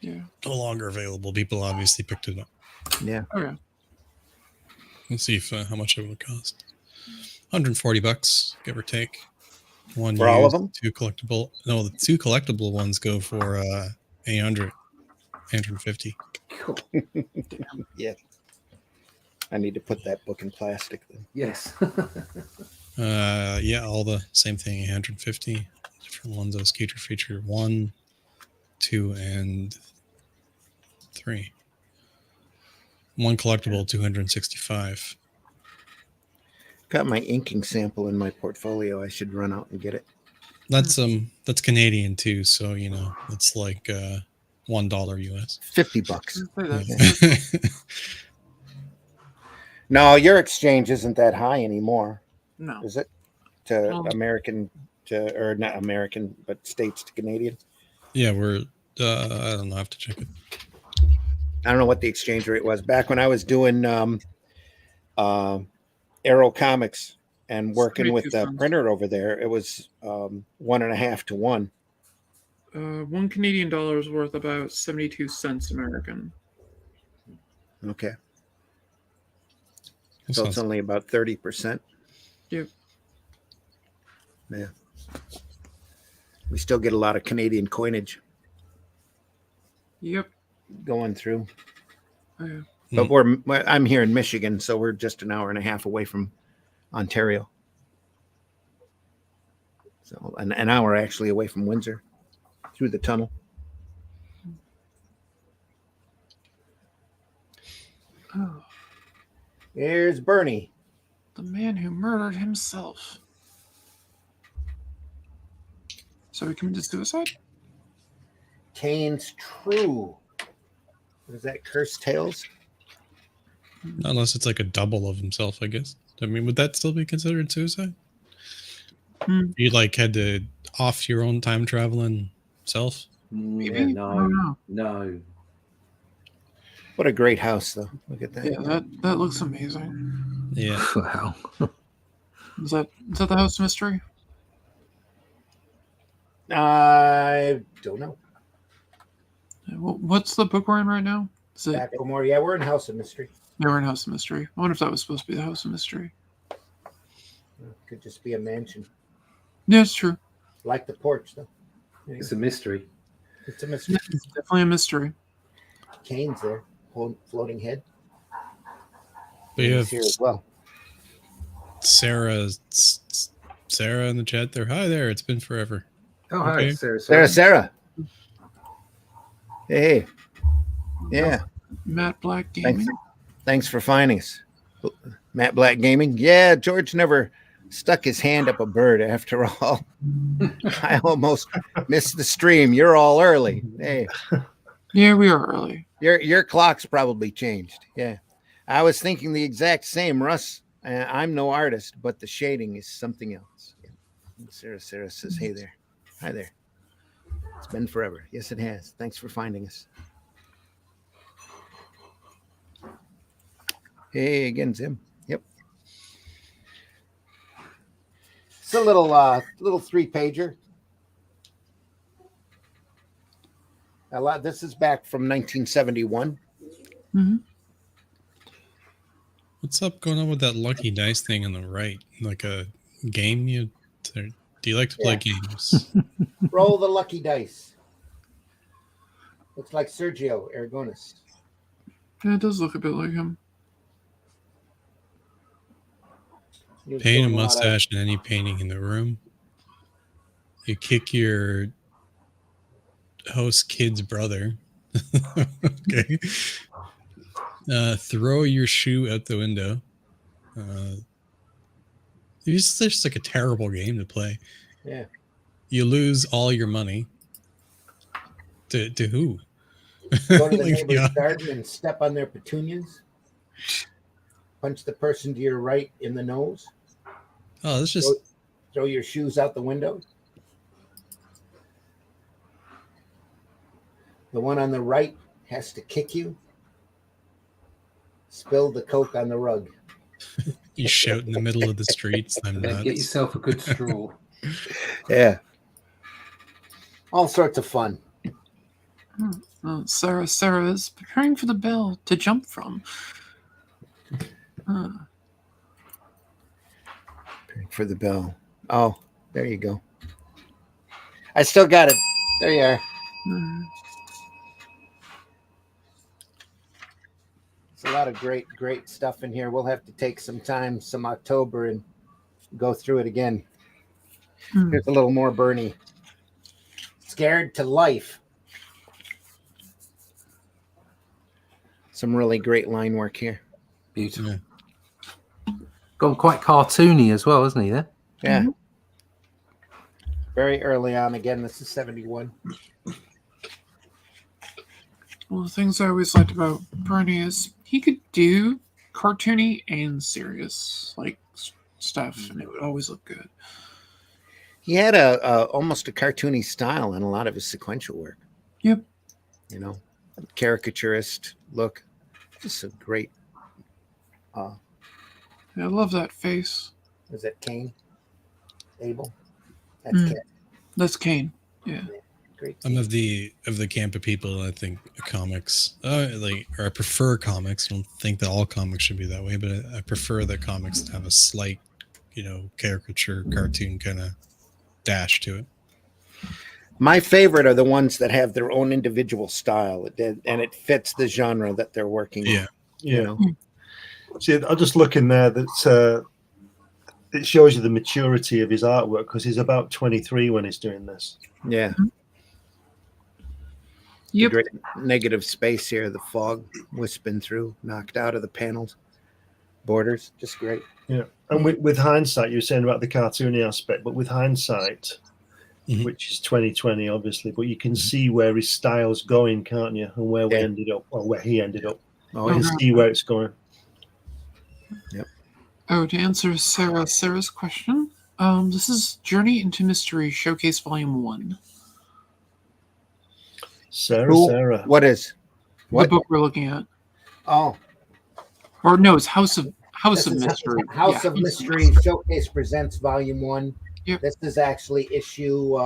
Yeah. no longer available. People obviously picked it up. Yeah. Oh yeah. Let's see if how much it would cost. $140, give or take. One For all of used, them? two collectible. No, the two collectible ones go for 800, 850. Yeah. I need to put that book in plastic then. Yes. Yeah, all the same thing, 850. Different ones. Those feature 1, 2, and 3. One collectible, 265. Got my inking sample in my portfolio. I should run out and get it. That's Canadian too, so you know it's like $1 US. $50. No, your exchange isn't that high anymore, No. is it? To Well- American or not American, but States to Canadian. Yeah, we're I don't know. I have to check it. I don't know what the exchange rate was back when I was doing Arrow Comics and working with the 22 cents. printer over there. It was 1.5 to 1. $1 Canadian is worth about 72 cents American. Okay, That so it's sounds- only about 30%. Yep. Yeah, we still get a lot of Canadian coinage Yep. going through. Oh, yeah. But I'm here in Michigan, so we're just an hour and a half away from Ontario. So an hour actually away from Windsor through the tunnel. Oh, Here's Bernie. the man who murdered himself. So he committed suicide? Kane's True. What is that? Cursed Tales? Unless it's like a double of himself, I guess. I mean, would that still be considered suicide? You like had to off your own time traveling self? Maybe? Yeah, I don't no, know. no. What a great house, though. Look at that. Yeah, that looks amazing. Yeah. Wow. Is that the house mystery? I don't know. What's the book we're in right now? Is it? Backmore. Yeah, we're in House of Mystery. Yeah, we're in House of Mystery. I wonder if that was supposed to be the House of Mystery. Could just be a mansion. Yeah, it's true. Like the porch, though. It's a mystery. It's a mystery. It's definitely a mystery. Kane's there, floating head. But you He's have here as well. Sarah in the chat there. Hi there. It's been forever. Oh, hi, Okay. Sarah. Hey. Yeah. Matt Black Gaming. Thanks for finding us. Matt Black Gaming. Yeah, George never stuck his hand up a bird after all. I almost missed the stream. You're all early. Hey. Yeah, we are early. Your clock's probably changed. Yeah. I was thinking the exact same, Russ. I'm no artist, but the shading is something else. Yeah. Sarah says, hey there. Hi there. It's been forever. Yes, it has. Thanks for finding us. Hey again, Zim. Yep. It's a little 3-pager. This is back from 1971. Mm-hmm. What's up going on with that lucky dice thing on the right? Like a game do you like to play games? Roll the lucky dice. Looks like Sergio Aragonis. Yeah, it does look a bit like him. He was Paint a doing lot of- mustache in any painting in the room. You kick your host kid's brother. Okay. Throw your shoe out the window. It's just like a terrible game to play. Yeah. You lose all your money. To who? Go to the Like, neighbor's yeah. garden and step on their petunias. Punch the person to your right in the nose. Oh, that's just Throw your shoes out the window. The one on the right has to kick you. Spill the Coke on the rug. You shout in the middle of the streets. I'm And then nuts. get yourself a good straw. Yeah. All sorts of fun. Sarah is preparing for the bell to jump from. For the bell. Oh, there you go. I still got it. There you are. There's a lot of great stuff in here. We'll have to take some time, some October, and go through it again. Here's a little more Bernie. Scared to Life. Some really great line work here. Beautiful. Gone quite cartoony as well, isn't he? There. Yeah. Very early on. Again, this is 71. One of the things I always liked about Bernie is he could do cartoony and serious like stuff, and it would always look good. He had a almost a cartoony style in a lot of his sequential work. Yep. You know, caricaturist look. Just a great. Yeah, I love that face. Was that Cain? Abel? That's Cain. That's Kane. Yeah. Great. I'm of the camp of people. I think comics, or I prefer comics. I don't think that all comics should be that way, but I prefer that comics have a slight, caricature, cartoon kind of dash to it. My favorite are the ones that have their own individual style, and it fits the genre that they're working in. Yeah. You know? See, I'll just look in there that it shows you the maturity of his artwork because he's about 23 when he's doing this. Yeah. Yep. Great negative space here, the fog wisping through, knocked out of the panels, borders, just great. Yeah. And with hindsight, you were saying about the cartoony aspect, but with hindsight, which is 2020, obviously, but you can see where his style's going, can't you? And where we ended up, or where he ended up. Oh, you can see where it's going. Yep. Oh, to answer Sarah's question, this is Journey into Mystery Showcase Volume 1. Sarah. What is? The book we're looking at. Oh. Or no, it's House of Mystery. House of Mystery Showcase Presents Volume 1. Yep. This is actually issue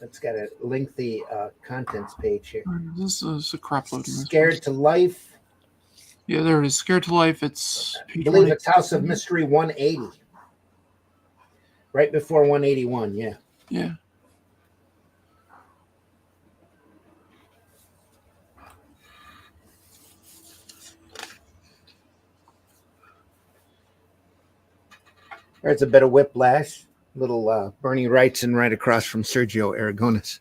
it's got a lengthy contents page here. This is a crap load. Scared to Life. Yeah, there it is. Scared to Life. It's I believe it's House of Mystery 180. Right before 181, yeah. Yeah. There's a bit of Whiplash. Little Bernie Wrightson right across from Sergio Aragonis.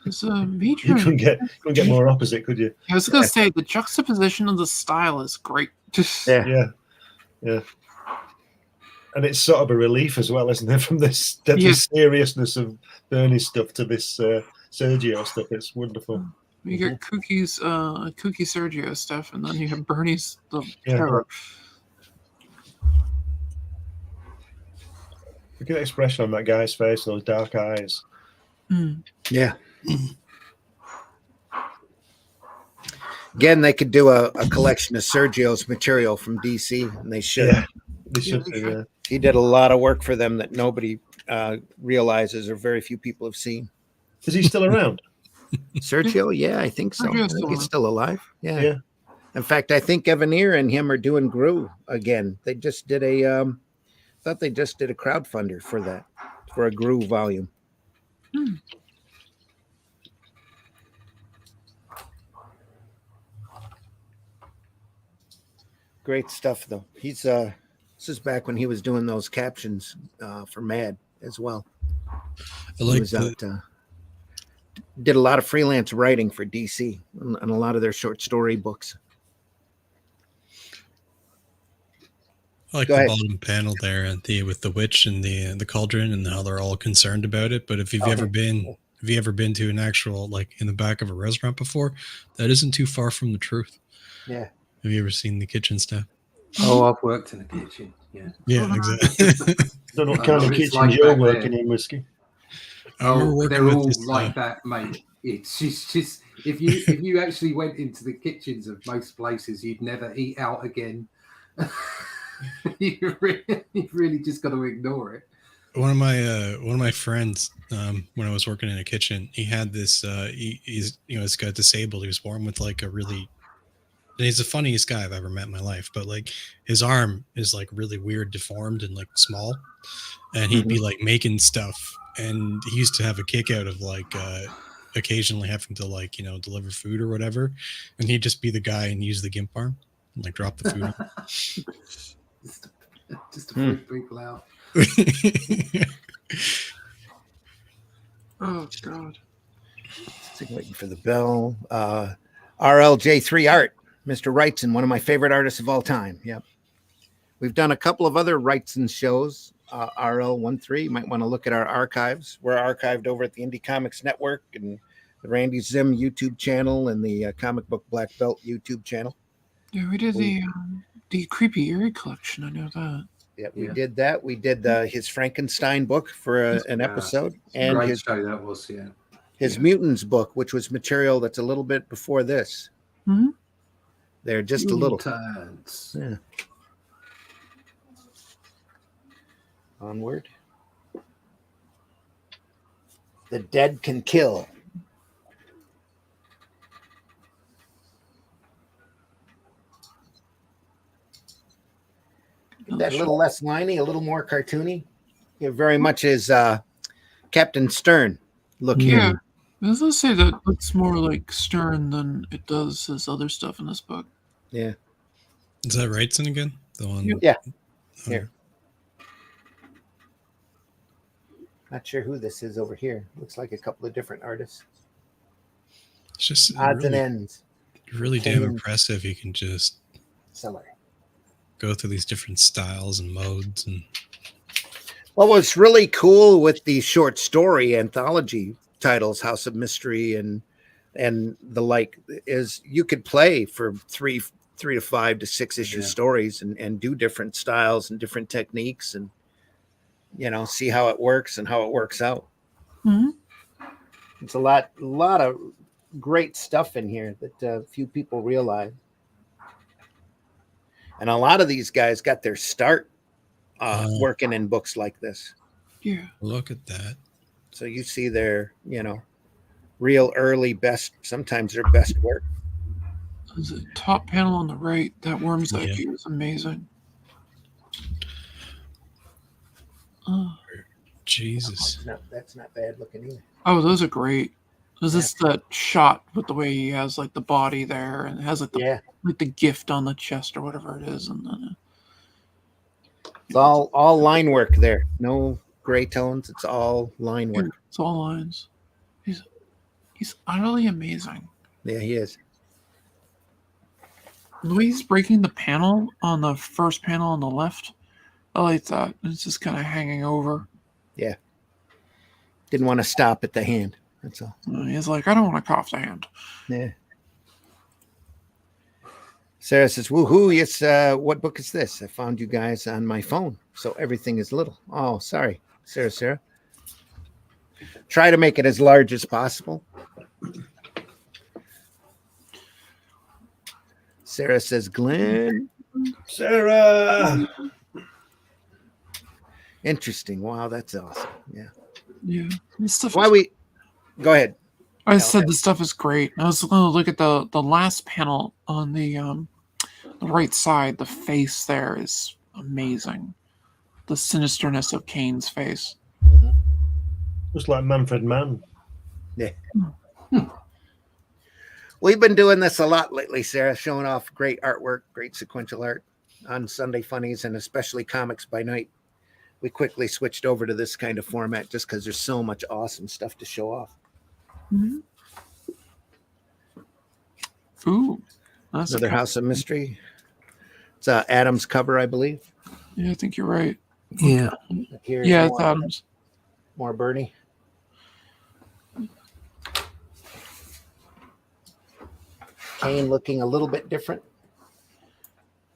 It's a major. You couldn't get more opposite, could you? I was going to say the juxtaposition of the style is great. Yeah. And it's sort of a relief as well, isn't it? From this deadly seriousness of Bernie's stuff to this Sergio stuff. It's wonderful. You get kooky Sergio stuff, and then you have Bernie's terror. Look at the expression on that guy's face, those dark eyes. Yeah. Again, they could do a collection of Sergio's material from DC, and they should. Yeah, they should do. He did a lot of work for them that nobody realizes or very few people have seen. Is he still around? Sergio? Yeah, I think so. I think he's still alive. Yeah. In fact, I think Evanier and him are doing Gru again. They just did thought they just did a crowdfunder for that, for a Gru volume. Great stuff, though. He's this is back when he was doing those captions for Mad as well. I like did a lot of freelance writing for DC and a lot of their short story books. I like the bottom panel there with the witch and the cauldron and how they're all concerned about it. But if you've ever been to an actual, like in the back of a restaurant before, that isn't too far from the truth. Yeah. Have you ever seen the kitchen stuff? Oh, I've worked in a kitchen. Yeah. Yeah, exactly. Don't know what kind of kitchen you're working in, Whiskey. Oh, they're all like that, mate. It's just if you actually went into the kitchens of most places, you'd never eat out again. You've really just got to ignore it. One of my friends, when I was working in a kitchen, he had this. He's he's got disabled. He was born with like a really. And he's the funniest guy I've ever met in my life. But like his arm is like really weird, deformed, and like small. And he'd be like making stuff, and he used to have a kick out of like occasionally having to like deliver food or whatever, and he'd just be the guy and use the gimp arm and like drop the food. just to freak people out. Oh God. Waiting for the bell. RLJ3 Art, Mr. Wrightson, one of my favorite artists of all time. Yep. We've done a couple of other Wrightson shows. RL13, you might want to look at our archives. We're archived over at the Indie Comics Network and the Randy Zim YouTube channel and the Comic Book Black Belt YouTube channel. Yeah, we did the Creepy Eerie collection. I know that. Yeah, we did that. We did his Frankenstein book for an episode, and Great his show that was. his Mutants book, which was material that's a little bit before this. Mm-hmm. They're just a little. Mutants. Yeah. Onward. The Dead Can Kill. That a little less liney, a little more cartoony. It very much is Captain Stern look Yeah. here. Let's say that looks more like Stern than it does his other stuff in this book. Yeah. Is that Wrightson again? The one? Yeah. Here. Not sure who this is over here. Looks like a couple of different artists. It's just Odds really, and ends. really damn impressive. You can just Seller. go through these different styles and modes. And Well, what's really cool with these short story anthology titles, House of Mystery and the like, is you could play for three to 5 to 6 issue stories and do different styles and different techniques and see how it works and how it works out. Mm-hmm. It's a lot of great stuff in here that few people realize. And a lot of these guys got their start working in books like this. Yeah. Look at that. So you see their, real early best, sometimes their best work. The top panel on the right, that worm's eye is amazing. Oh. Jesus. No, that's not bad looking either. Oh, those are great. Is this that shot with the way he has like the body there and has like the gift on the chest or whatever it is, and then it's all line work there. No gray tones. It's all line work. It's all lines. He's utterly amazing. Yeah, he is. The way he's breaking the panel on the first panel on the left, I like that. It's just kind of hanging over. Yeah. Didn't want to stop at the hand. That's all. He's like, I don't want to cough the hand. Yeah. Sarah says, woohoo, yes, what book is this? I found you guys on my phone, so everything is little. Oh, sorry, Sarah. Try to make it as large as possible. Sarah says, Glenn. Sarah! Interesting. Wow, that's awesome. Yeah. Yeah. This stuff Go ahead. I said this stuff is great. I was going to look at the last panel on the right side. The face there is amazing. The sinisterness of Kane's face. Just like Manfred Mann. Yeah. We've been doing this a lot lately, Sarah, showing off great artwork, great sequential art on Sunday Funnies, and especially Comics by Night. We quickly switched over to this kind of format just because there's so much awesome stuff to show off. Mm-hmm. Ooh, that's Another House of Mystery. It's Adam's cover, I believe. Yeah, I think you're right. Yeah. Here's It's Adams. More Bernie. Kane looking a little bit different.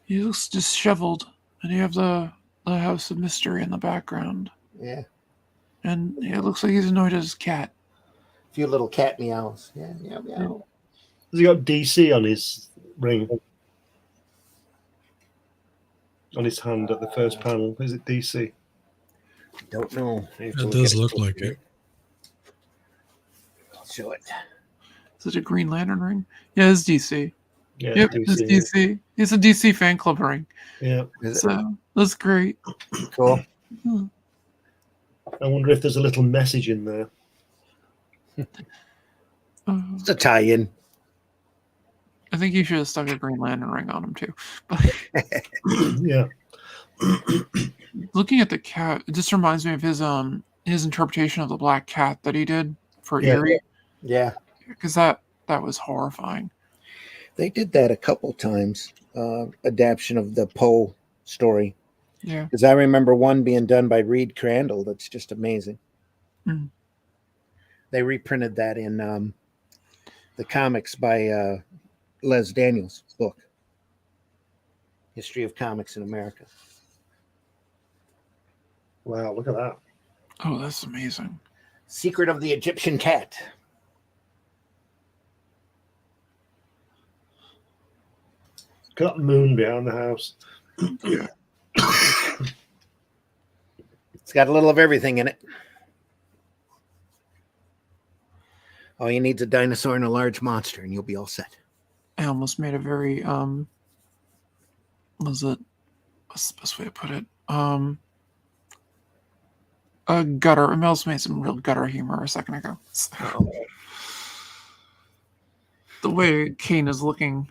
He looks disheveled, and you have the House of Mystery in the background. Yeah. And it looks like he's annoyed at his cat. few little cat meows. Yeah, meow, meow. Has he got DC on his ring? On his hand at the first panel. Is it DC? Don't know. I have to It at does look closer like here. it. I'll show it. Is it a Green Lantern ring? Yeah, it's DC. Yeah, Yep, DC. it's DC. It's a DC fan club ring. Yeah. Is it So that's great. cool? I wonder if there's a little message in there. It's a tie-in. I think you should have stuck a Green Lantern ring on him too. But Yeah. looking at the cat, it just reminds me of his interpretation of the black cat that he did for Yeah. Erie, Yeah, because that was horrifying. they did that a couple times. Adaptation of the Poe story. Yeah. Because I remember one being done by Reed Crandall. That's just amazing. Mm. They reprinted that in the comics by Les Daniels' book, History of Comics in America. Wow, look at that. Oh, that's amazing. Secret of the Egyptian Cat. Look at that moon behind the house. It's got a little of everything in it. All you need is a dinosaur and a large monster, and you'll be all set. I almost made a very what's the best way to put it? A gutter. I almost made some real gutter humor a second ago. So, the way Kane is looking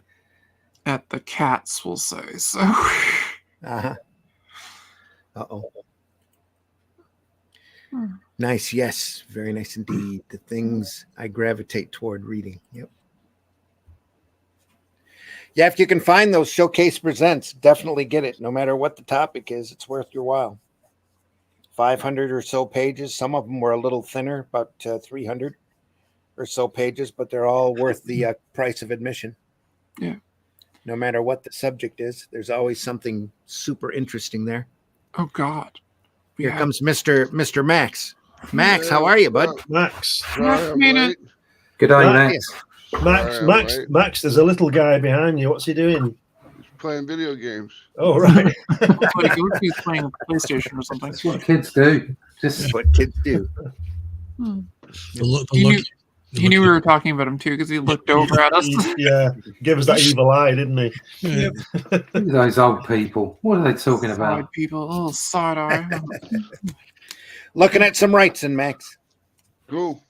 at the cats, we'll say. So Uh-huh. Uh-oh. Nice, yes. Very nice indeed. The things I gravitate toward reading. Yep. Yeah, if you can find those Showcase Presents, definitely get it. No matter what the topic is, it's worth your while. 500 or so pages. Some of them were a little thinner, about 300 or so pages, but they're all worth the price of admission. Yeah. No matter what the subject is, there's always something super interesting there. oh God. We Here have- comes Mr. Max. Max, how are you, bud? Max. Max made it. Good day, Right. Max. Max, there's a little guy behind you. What's he doing? Playing video games. Oh, right. Like, he looks like he's playing a PlayStation or something. That's what kids do. Just That's what kids do. Hmm. The look, He knew, he knew we were talking about him too because he looked over at us. Yeah. Give us that evil eye, didn't he? yeah, those old people. What are they talking about? Side people, a little side eye. Looking at some Wrightson, Max. Cool.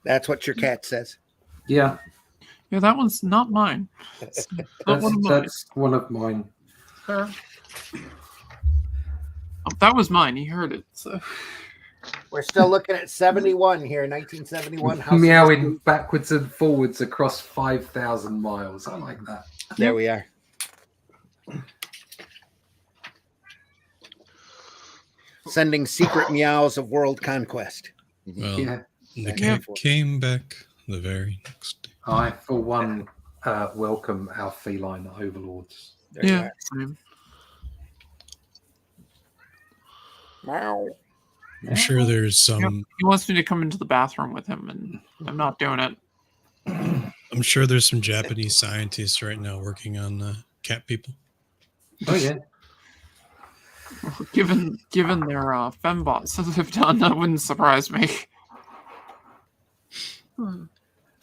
That's what your cat says. Yeah, Yeah, that one's not mine. It's not one of mine. that's one of mine. Oh, that was mine. You heard it. So. We're still looking at 71 here, 1971. House of Meowing Mystery. backwards and forwards across 5,000 miles. I like that. There we are. Sending secret meows of world conquest. well, Yeah, the Yeah. cat came back the very next day. I for one welcome our feline overlords. There you Yeah. are. Same. Meow. I'm sure there's Yep. some. He wants me to come into the bathroom with him, and I'm not doing it. I'm sure there's some Japanese scientists right now working on cat people. Oh yeah, Given their fembots that they've done, that wouldn't surprise me.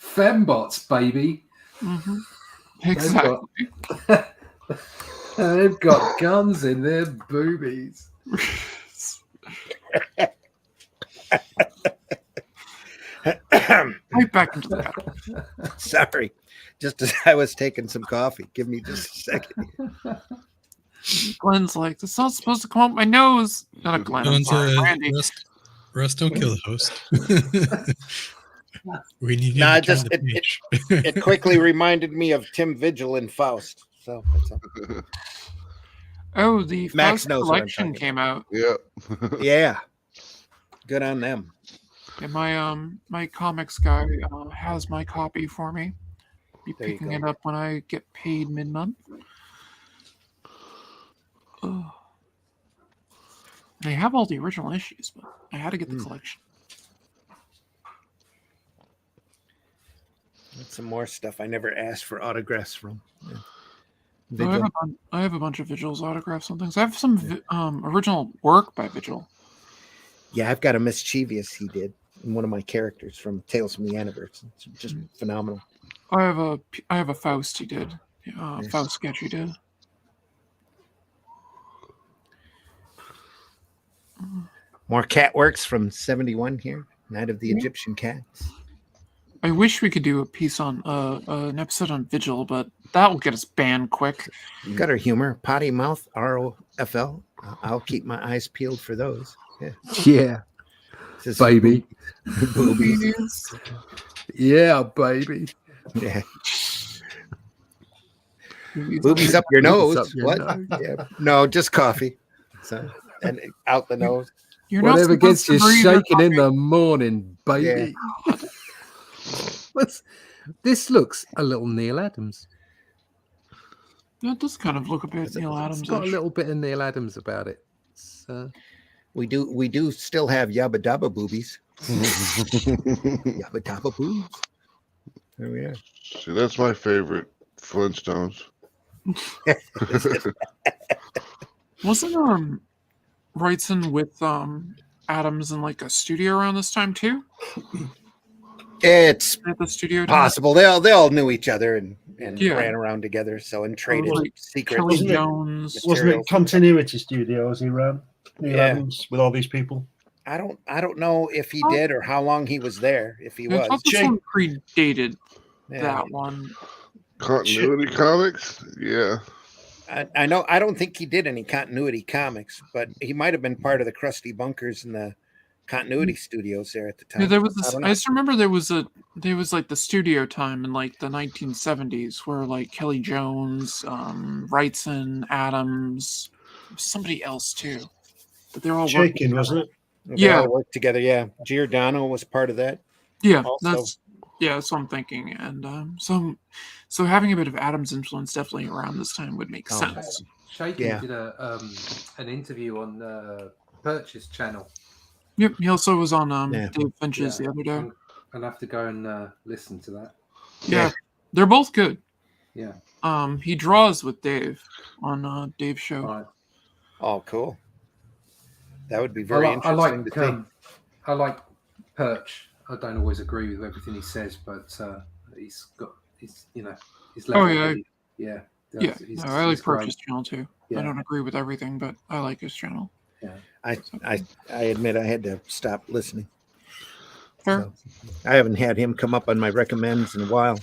fembots, baby. Mm-hmm. They've Exactly. got, they've got guns in their boobies. Right back into the bathroom. Sorry. Just as I was taking some coffee. Give me just a second. Glenn's like, "It's not supposed to come out my nose." Not a Glenn. I'm Don't, sorry, Randy. Russ, don't kill the host. We need you Nah, to it just- turn the page. It quickly reminded me of Tim Vigil in Faust. So that's all. Oh, the Max Faust knows what I'm collection talking came out. Yeah. Yeah. Good on them. And my comics guy has my copy for me. Be There you picking go. it up when I get paid mid-month. Oh. I have all the original issues, but I had to get the collection. That's some more stuff I never asked for autographs from. Yeah. No, I have a bunch of Vigil's autographs and things. I have some original work by Vigil. Yeah, I've got a mischievous he did in one of my characters from Tales from the Universe. It's just phenomenal. I have a Faust he did. Faust sketch he did. More cat works from 71 here. Night of the Egyptian Cats. I wish we could do a piece on an episode on Vigil, but that will get us banned quick. Gutter humor, potty mouth, ROFL. I'll keep my eyes peeled for those. Yeah. Yeah, This is baby. Boobies. Yeah, baby. Yeah. Boobies. Boobies up your nose. up your What? nose. Yeah. No, just coffee. So, and out the nose. You're not Whatever supposed gets to you breathe your shaking in coffee. the morning, baby. This looks a little Neil Adams. That does kind of look a bit Neil Adams. It's got a little bit of Neil Adams about it. It's, We do still have Yabba Dabba boobies. Yabba Dabba boobs. There we are. See, that's my favorite Flintstones. Wasn't Wrightson with Adams in like a studio around this time too? It's At the studio time? possible. They all knew each other and Yeah. ran around together. So and traded like secrets. Kelly Wasn't it- Jones. Wasn't it Materials. Continuity Studios he ran? Neil Yeah. Adams, with all these people. I don't know if he did or how long he was there. If he I was. thought this Jake- one predated Yeah. that one. Continuity comics? Yeah. I know. I don't think he did any continuity comics, but he might have been part of the Krusty Bunkers and the continuity studios there at the time. Yeah, there was I this. don't I know. just remember there was like the studio time in like the 1970s where like Kelly Jones, Wrightson, Adams, somebody else too, but they're all working Shaking, wasn't it? They Yeah. all worked together. Yeah, Giordano was part of that. Yeah, Also- that's what I'm thinking, and so having a bit of Adams' influence definitely around this time would make Oh, sense. Shaken Yeah. did an interview on Purchase Channel. Yep, he also was on Yeah. Dave Finch's Yeah, the other day. I'll have to go and listen to that. Yeah, they're both good. Yeah. He draws with Dave on Dave's show. Right. Oh, cool. That would be very interesting to see. I like Perch. I don't always agree with everything he says, but he's level. Oh, yeah. headed. Yeah. Yeah, He's- no, I like he's great. Purchase channel too. I Yeah. don't agree with everything, but I like his channel. I admit I had to stop listening. Fair. So, I haven't had him come up on my recommends in a while.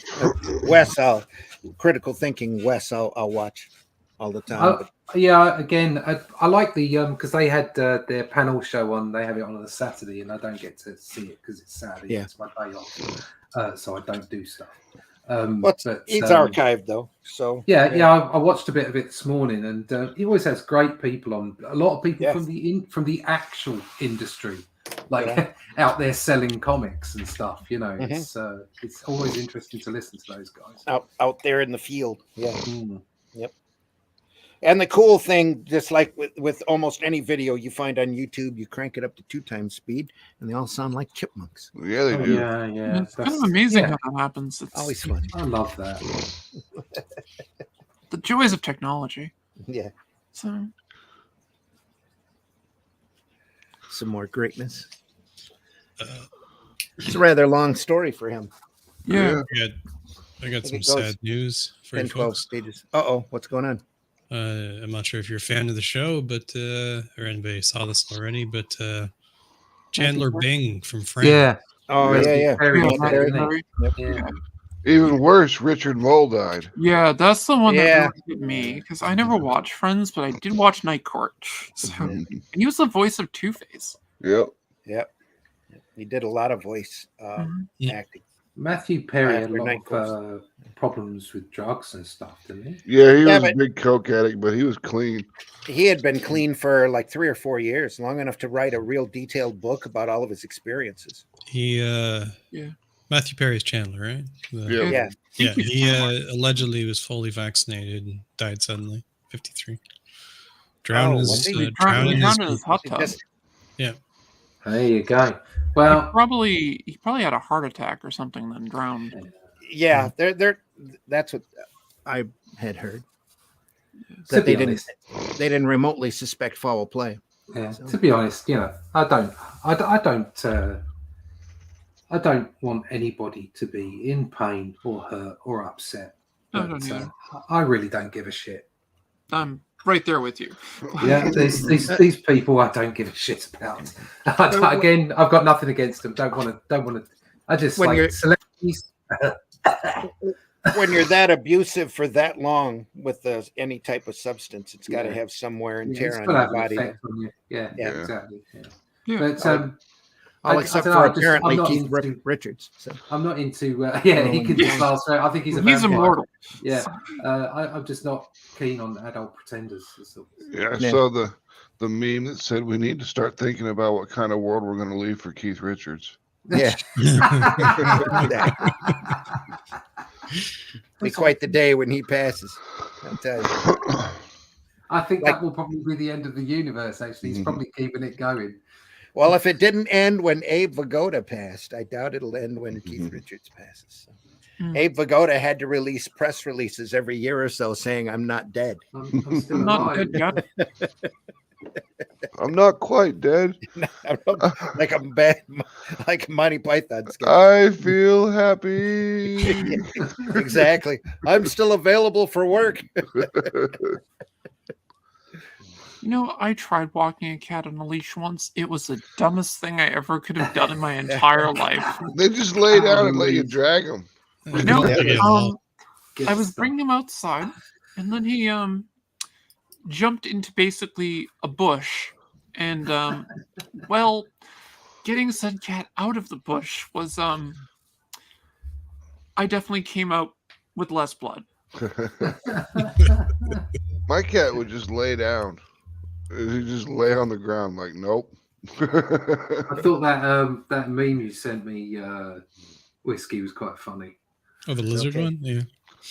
Wes, critical thinking. Wes, I'll watch all the time. Yeah, again, I like the because they had their panel show on. They have it on a Saturday, and I don't get to see it because it's Saturday. Yeah. It's my day off, so I don't do stuff. It's archived though, so Yeah, I watched a bit of it this morning, and he always has great people on. A lot of people Yeah. from the actual industry, like Yeah. out there selling comics and stuff. You know, Mhm. it's always interesting to listen to those guys. out there in the field. Yeah. Mm. And the cool thing, just like with almost any video you find on YouTube, you crank it up to 2 times speed, and they all sound like chipmunks. Yeah, they Oh, do. yeah. It's kind of amazing yeah. how that happens. It's Always fun. I love that. the joys of technology. Yeah. So Some more greatness. Uh, It's a rather long story for him. yeah, I got some it goes sad news for 10, you 12 folks. pages. What's going on? I'm not sure if you're a fan of the show, but or anybody saw this already, but Chandler Bing from France. Yeah. Oh, yeah. Very Yeah, upset, Larry, isn't it? Larry. Yeah. Even worse, Richard Mole died. Yeah, that's the one Yeah. that really hit me because I never watched Friends, but I did watch Night Court. So and he was the voice of Two-Face. Yep. Yep. He did a lot of voice Yeah. acting. Matthew Perry had a After lot Night of problems with drugs and stuff, didn't he? Yeah, he Yeah, was but- a big coke addict, but he was clean. He had been clean for like 3 or 4 years, long enough to write a real detailed book about all of his experiences. He Yeah. Matthew Perry's Chandler, right? Yeah. Yeah. Yeah, he allegedly was fully vaccinated and died suddenly, 53. Drowned Oh, is was he? He drowning is drowned in his hot tub. Just- There you go. He Well, probably had a heart attack or something, then drowned. yeah, that's what I had heard. to That be they honest, didn't remotely suspect foul play. yeah, So- to be honest, I don't want anybody to be in pain or hurt or upset. I But, don't either. I really don't give a shit. I'm right there with you. Yeah, these people I don't give a shit about. Again, I've got nothing against them. Don't want to. I just When like you're- celebrities. When you're that abusive for that long with any type of substance, it's got to Yeah. have some wear and Yeah, tear it's on got to your have an body. effect on you. Yeah, Yeah. exactly. Yeah. Yeah. But All I except don't for know, I'm apparently not Keith into- Richards. So. I'm not into. Yeah, he can just last. I think he's a He's vampire. immortal. Yeah, I'm just not keen on adult pretenders. Yeah, I Yeah. saw the meme that said we need to start thinking about what kind of world we're going to leave for Keith Richards. Yeah, be quite the day when he passes. I'll tell you. I think Like- that will probably be the end of the universe. Actually, he's Mhm. probably keeping it going. Well, if it didn't end when Abe Vigoda passed, I doubt it'll end when Keith Mhm. Richards passes. So. Mm. Abe Vigoda had to release press releases every year or so saying, "I'm not dead." I'm still I'm not alive. dead yet. I'm not quite dead. like a bad, like a Monty Python sketch. I feel happy. Exactly. I'm still available for work. You know, I tried walking a cat on a leash once. It was the dumbest thing I ever could have done in my entire life. They just lay down and let you drag them. No, Yeah. I was bringing him outside, and then he jumped into basically a bush, and well, getting said cat out of the bush was I definitely came out with less blood. My cat would just lay down. He just lay on the ground like, nope. I thought that meme you sent me, Whiskey, was quite funny. Oh, the lizard Okay. one? Yeah.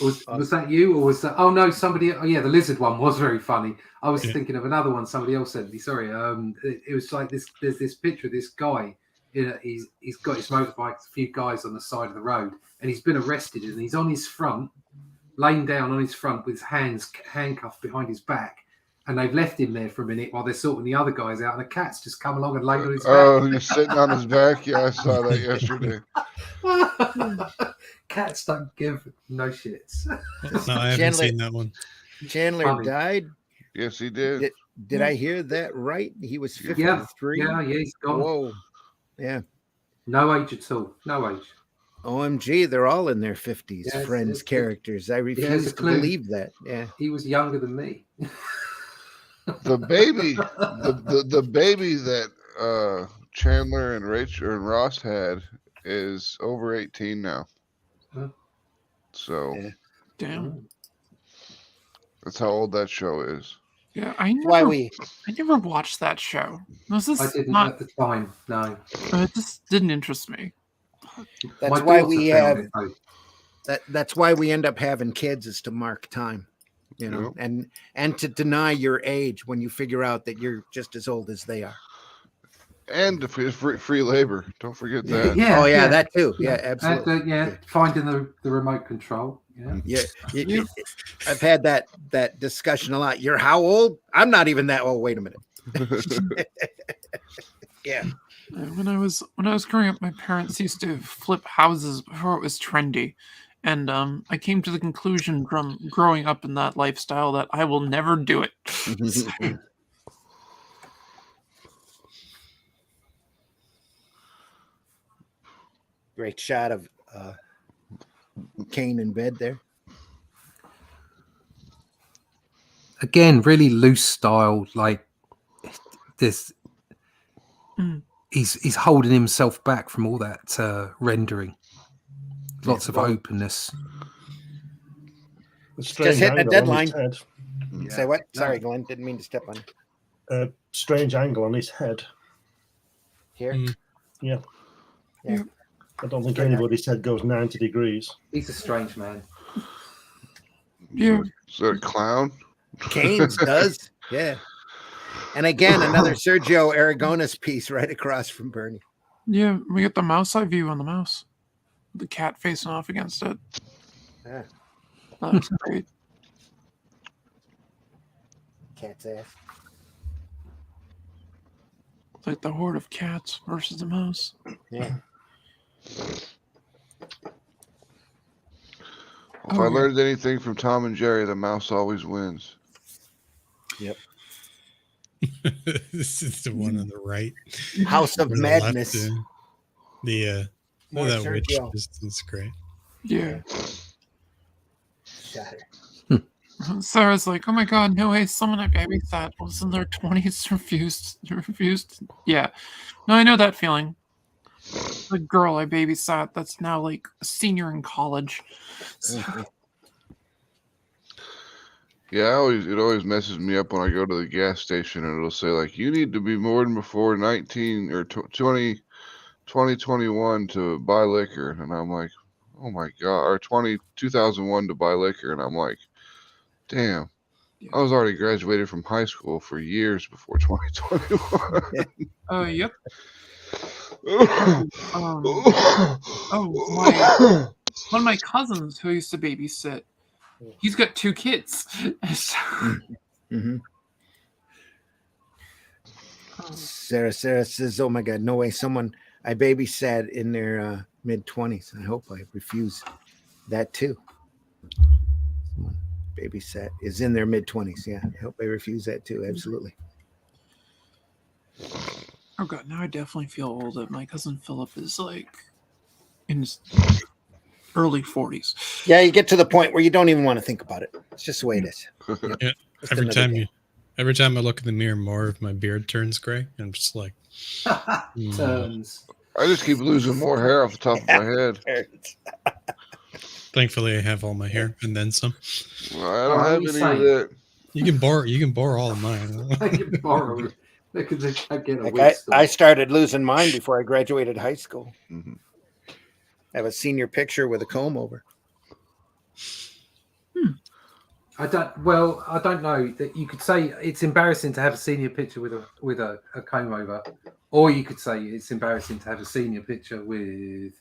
Was that you, or was that? Oh no, somebody. Oh yeah, the lizard one was very funny. I was Yeah. thinking of another one somebody else sent me. Sorry. It was like this. There's this picture of this guy. He's got his motorbike. A few guys on the side of the road, and he's been arrested, and he's on his front, laying down on his front with his hands handcuffed behind his back. And they've left him there for a minute while they're sorting the other guys out, and a cat's just come along and laid on his back. Oh, he's sitting on his back. Yeah, I saw that yesterday. Cats don't give no shits. No, I haven't Chandler- seen that one. Chandler Funny. died. Yes, he did. Did I hear that right? He was Yeah. 53. Yeah, he's gone. Whoa. Yeah. No age at all. No age. OMG, they're all in their 50s, Yes, friends, it's- characters. I it's refuse a to clue. believe that. Yeah. He was younger than me. The baby, the baby that Chandler and Rachel and Ross had is over 18 now. Huh. So Yeah. Damn. that's how old that show is. Yeah, I Why never watched that show. Was this I didn't not? at the time. No. It just didn't interest me. That's My why daughter we found have it, though. that's why we end up having kids, is to mark time, you know, and to deny your age when you figure out that you're just as old as they are. And the free labor. Don't forget that. Yeah. Oh yeah, that too. Yeah, absolutely. And, finding the remote control. Yeah. Yeah, I've had that discussion a lot. You're how old? I'm not even that old. Wait a minute. Yeah. When I was growing up, my parents used to flip houses before it was trendy, and I came to the conclusion from growing up in that lifestyle that I will never do it. So, Great shot of Kane in bed there. Again, really loose style. Like this. Mm. He's holding himself back from all that rendering. Lots of openness. Just hitting a deadline. Yeah. Say what? No. Sorry, Glenn. Didn't mean to step on you. Strange angle on his head. Here. Mm. Yeah. Yeah. I don't think anybody's head goes 90 degrees. He's a strange man. yeah, Is that a clown? Kane's does. Yeah. And again, another Sergio Aragonis piece right across from Bernie. Yeah, we get the mouse eye view on the mouse. The cat facing off against it. Yeah. That looks great. Cat's ass. It's like the horde of cats versus the mouse. Yeah. If I learned anything from Tom and Jerry, the mouse always wins. Yep. This is the one on the right. House of On the left, Madness. More that witch Sergio. is great. Yeah. Shatter. Sarah's like, oh my god, no way, someone I babysat was in their 20s refused. Yeah. No, I know that feeling. The girl I babysat that's now like a senior in college. So, Yeah, it always messes me up when I go to the gas station and it'll say like, you need to be born before 19 or 2021 to buy liquor, and I'm like, oh my god, or 2001 to buy liquor, and I'm like, damn, I was already graduated from high school for years before 2021. yep. One of my cousins who used to babysit, he's got 2 kids. Mm-hmm. Sarah says, oh my god, no way, someone I babysat in their mid-20s. I hope I refuse that too. Someone babysat is in their mid-20s. Yeah, I hope I refuse that too. Absolutely. Oh god, now I definitely feel old. That my cousin Philip is like in his early 40s. Yeah, you get to the point where you don't even want to think about it. It's just the way it is. Yep. Yeah. Every time I look in the mirror, more of my beard turns gray. I'm just like, Turns. I just keep losing more hair off the top of my head. Thankfully, I have all my hair and then some. Well, I don't have any of that. You can borrow all of mine. I can borrow it. I started losing mine before I graduated high school. Mm-hmm. I have a senior picture with a comb over. I don't know that you could say it's embarrassing to have a senior picture with a comb over, or you could say it's embarrassing to have a senior picture with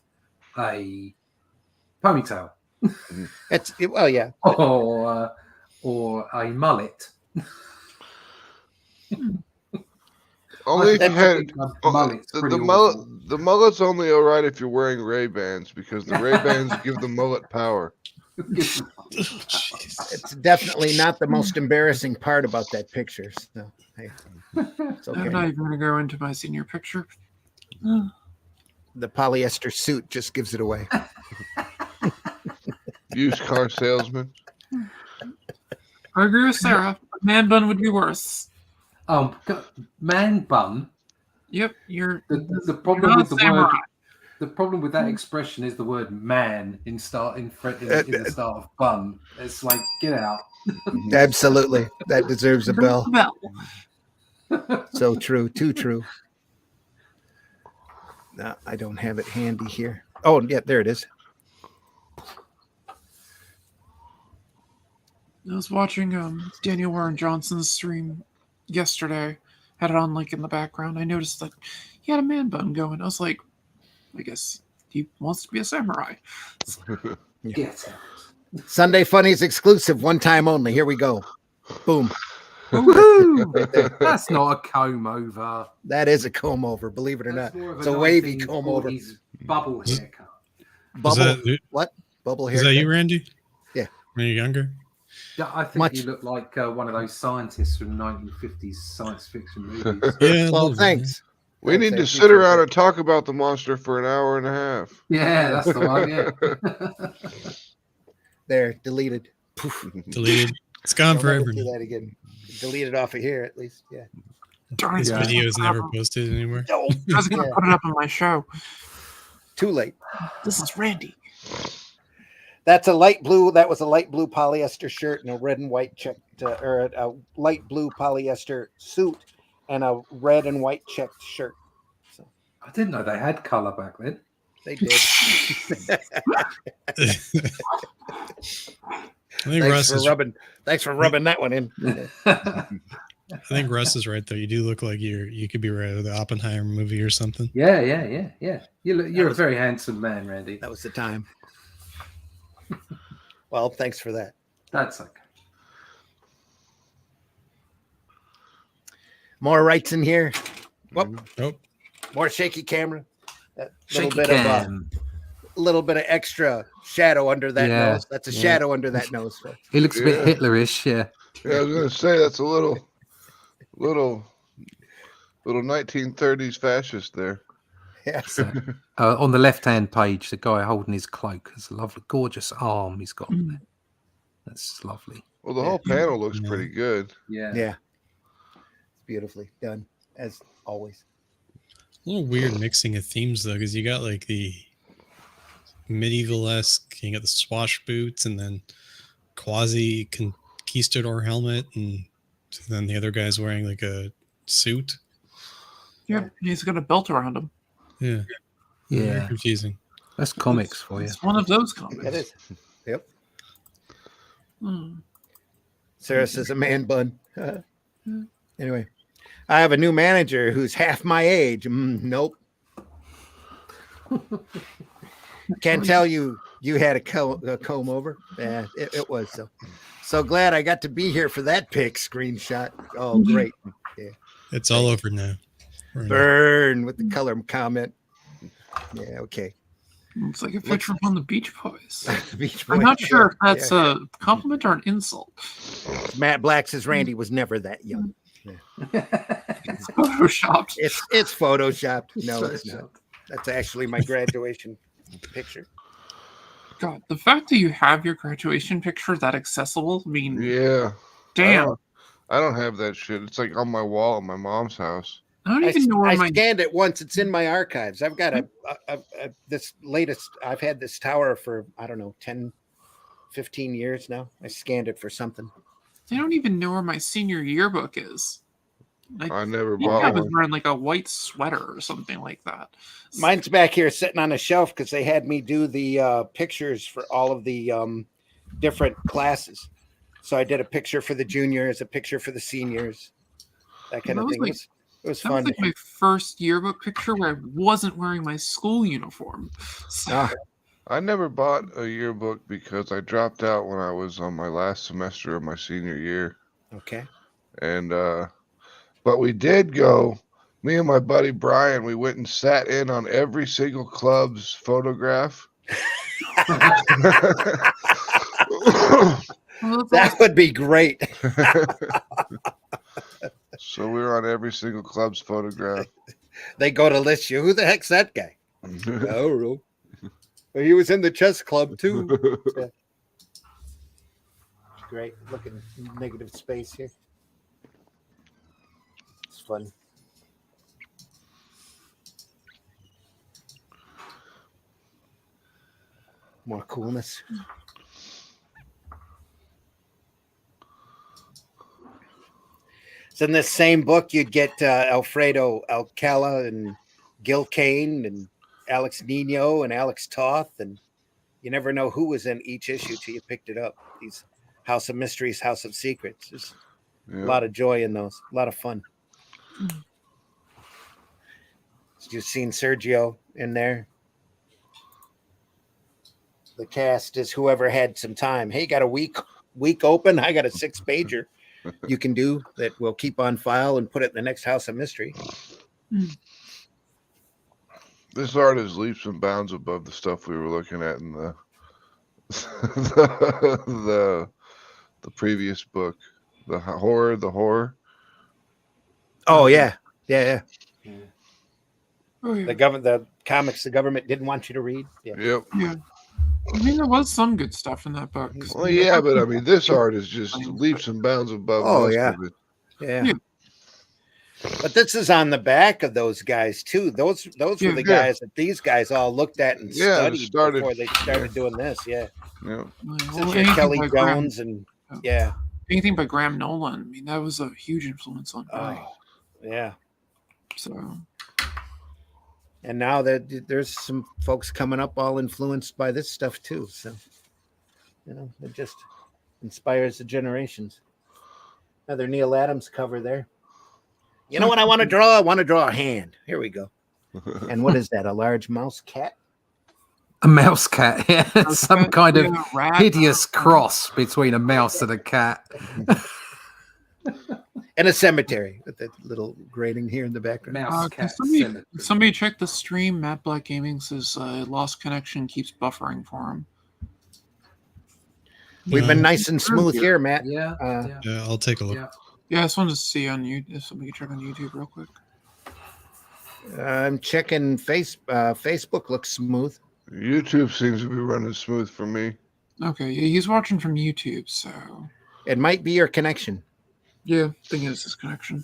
a ponytail. Yeah. Or a mullet. Only if you had the mullet's only all right if you're wearing Ray-Bans, because the Ray-Bans give the mullet power. It's definitely not the most embarrassing part about that picture. So, hey, it's okay. I'm not even going to go into my senior picture. The polyester suit just gives it away. Used car salesman. I agree with Sarah. A man bun would be worse. Man bun. Yep, the problem with the word. The problem with that expression is the word "man" in the start of bun. It's like, get out. Absolutely, that deserves a bell. So true, too true. No, I don't have it handy here. Oh, yeah, there it is. I was watching Daniel Warren Johnson's stream yesterday. Had it on like in the background. I noticed that he had a man bun going. I was like, I guess he wants to be a samurai. Get out. Sunday Funnies exclusive, one time only. Here we go. Boom. Woohoo! That's not a comb over. That is a comb over, believe it or That's not. It's a wavy comb over. Bubble haircut. What? Bubble haircut? Is that you, Randy? Yeah. When you're younger? Yeah, I think you look like one of those scientists from 1950s science fiction movies. Yeah. Well, thanks. We need to sit around and talk about the monster for an hour and a half. Yeah, that's the one. Yeah. There, deleted. Deleted. It's gone forever. Do that again. Delete it off of here, at least. Yeah. Darn, This video is never posted anymore. No, I was going to put it up on my show. Too late. This is Randy. That's a light blue. That was a light blue polyester shirt and a red and white checked, or a light blue polyester suit and a red and white checked shirt. So I didn't know they had color back then. they did. I think Russ Thanks for rubbing that one in. think Russ is right though. You do look like you could be right with the Oppenheimer movie or something. Yeah. You're a very handsome man, Randy. That was the time. Well, thanks for that. That's okay. More Wrightson here. Whoop. Nope. More shaky camera. That Shaky little bit cam. of a little bit of extra shadow under that Yeah, nose. That's a yeah. shadow under that nose. So. He looks a bit Yeah. Hitlerish. Yeah. Yeah, I was gonna say that's a little 1930s fascist there. Yeah. So, on the left-hand page, the guy holding his cloak has a lovely, gorgeous arm he's got. Mm. That's lovely. Well, the whole panel looks pretty good. Yeah. Yeah. It's beautifully done, as always. A little weird mixing of themes though, because you got like the medieval-esque, you got the swash boots, and then quasi conquistador helmet, and then the other guy's wearing like a suit. Yeah, he's got a belt around him. Yeah. Yeah. Very confusing. That's comics for you. It's one of those comics. That is. Yep. Mm. Sarah says a man bun. Anyway, I have a new manager who's half my age. Nope. Can't tell you had a comb over. Yeah, it was so glad I got to be here for that pic screenshot. Oh, great. Yeah. It's all over now. Burn with the color comment. Yeah, okay. It's like a picture from the Beach Boys. Beach I'm Boys. not sure if that's Yeah. a compliment or an insult. Matt Black says Randy was never that young. It's photoshopped. It's photoshopped. No, it's not. Photoshopped. That's actually my graduation picture. God, the fact that you have your graduation picture that accessible, I mean, Yeah. damn. I don't have that shit. It's like on my wall at my mom's house. I don't even know where I my scanned it once. It's in my archives. I've got this latest. I've had this tower for, I don't know, 10, 15 years now. I scanned it for something. I don't even know where my senior yearbook is. I never I think I bought was one. wearing like a white sweater or something like that. Mine's back here sitting on a shelf because they had me do the pictures for all of the different classes. So I did a picture for the juniors, a picture for the seniors, that kind That of was thing. like- It was That was fun. like my first yearbook picture where I wasn't wearing my school uniform. So, Ah, I never bought a yearbook because I dropped out when I was on my last semester of my senior year. okay. And but we did go, me and my buddy Brian, we went and sat in on every single club's photograph. well, that's That would be great. So we were on every single club's photograph. They go to list you. Who the heck's that guy? Oh, he was in the chess club too. Great. Look at negative space here. It's fun. More coolness. So in this same book, you'd get Alfredo Alcala and Gil Kane and Alex Nino and Alex Toth, and you never know who was in each issue till you picked it up. These House of Mysteries, House of Secrets. There's Yeah. a lot of joy in those. A lot of fun. You've seen Sergio in there. The cast is whoever had some time. Hey, got a week open. I got a 6-pager you can do that we'll keep on file and put it in the next House of Mystery. This art is leaps and bounds above the stuff we were looking at in the the previous book, the horror. Oh yeah. Yeah. oh, yeah. The comics the government didn't want you to read. Yeah. Yep. Yeah. I mean, there was some good stuff in that book. Well, yeah, but I mean, this art is just leaps and bounds above. Oh, most yeah. of it. Yeah. Yeah. But this is on the back of those guys too. Those were Yeah. the guys that these guys all looked at and Yeah, studied started- before they started doing this. Yeah. Yeah. Well, Since anything Kelly by Graham- Jones and yeah. anything by Graham Nolan. I mean, that was a huge influence on Barry. Oh, yeah. So, And now there's some folks coming up all influenced by this stuff too. So, it just inspires the generations. Another Neil Adams cover there. You know what I want to draw? I want to draw a hand. Here we go. And what is that? A large mouse cat? A mouse cat. Yeah, some kind of Yeah, rat. hideous cross between a mouse and a cat. And a cemetery with that little grating here in the background. Mouse Can cat. somebody check the stream? Matt Black Gaming says lost connection keeps buffering for him. We've been nice and smooth here, Matt. Yeah. Yeah, I'll take a look. Yeah. Yeah, I just wanted to see on you if somebody could check on YouTube real quick. I'm checking Facebook looks smooth. YouTube seems to be running smooth for me. Okay, yeah, he's watching from YouTube, so It might be your connection. yeah, I think it's his connection.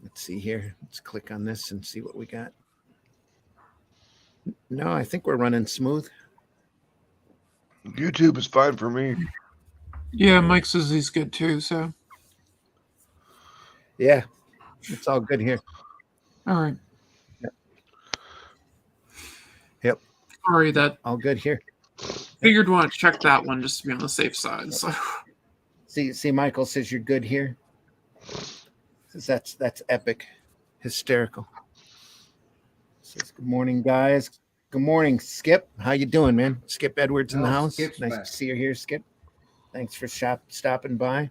Let's see here. Let's click on this and see what we got. No, I think we're running smooth. YouTube is fine for me. Yeah, Mike says he's good too, so Yeah, it's all good here. all right. Yep. Sorry, that All good here. figured want to check that one just to be on the safe side. So See, Michael says you're good here. Says that's epic, hysterical. Says good morning, guys. Good morning, Skip. How you doing, man? Skip Edwards in the house. Skip's Nice back. to see you here, Skip. Thanks for stopping by.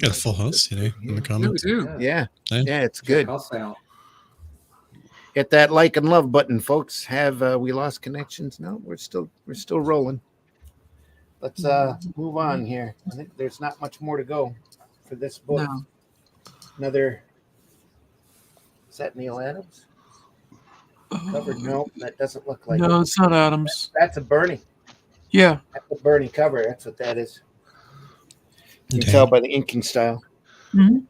Got a full house today in the yeah, we comments. do. Yeah, Nice. yeah, it's good. Check us out. Hit that like and love button, folks. Have we lost connections? No, we're still rolling. Let's move on here. I think there's not much more to go for this book. No. Another. Is that Neil Adams? Cover? No, that doesn't look like No, it. it's not Adams. That's a Bernie. Yeah. That's a Bernie cover. That's what that is. You can Okay. tell by the inking style. Mhm.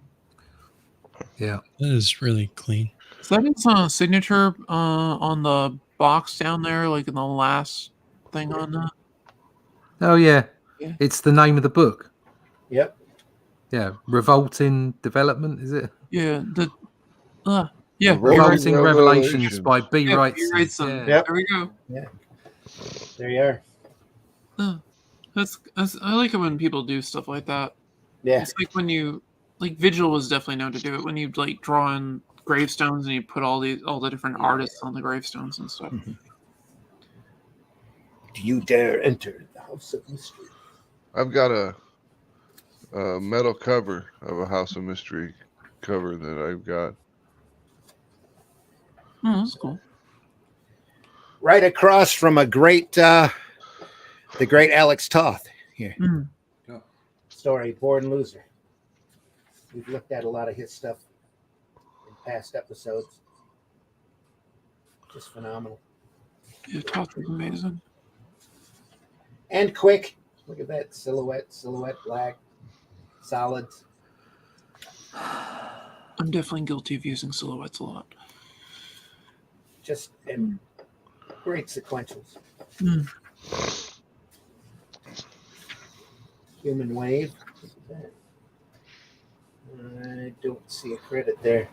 Yeah. That is really clean. Is that his signature on the box down there, like in the last thing on that? Oh yeah. Yeah. It's the name of the book. Yep. Yeah. Revolting Development, is it? Yeah. Revolting Yeah. Revolting Revelations Revelations. by B. Yeah, Wrightson. Wrightson. Yeah. Yep. There we go. There you are. That's I like it when people do stuff like that. Yeah. It's like when you Vigil was definitely known to do it when you like draw in gravestones and you put all the different artists on the gravestones and stuff. Do you dare enter the house of mystery? I've got a metal cover of a House of Mystery cover that I've got. Oh, that's cool. Right across from the great Alex Toth here. Mm. Story, Born Loser. We've looked at a lot of his stuff in past episodes. Just phenomenal. Yeah, Toth was amazing. And quick. Look at that silhouette, black, solids. I'm definitely guilty of using silhouettes a lot. Just in great sequentials. Mm. Human Wave. Look at that. I don't see a credit there.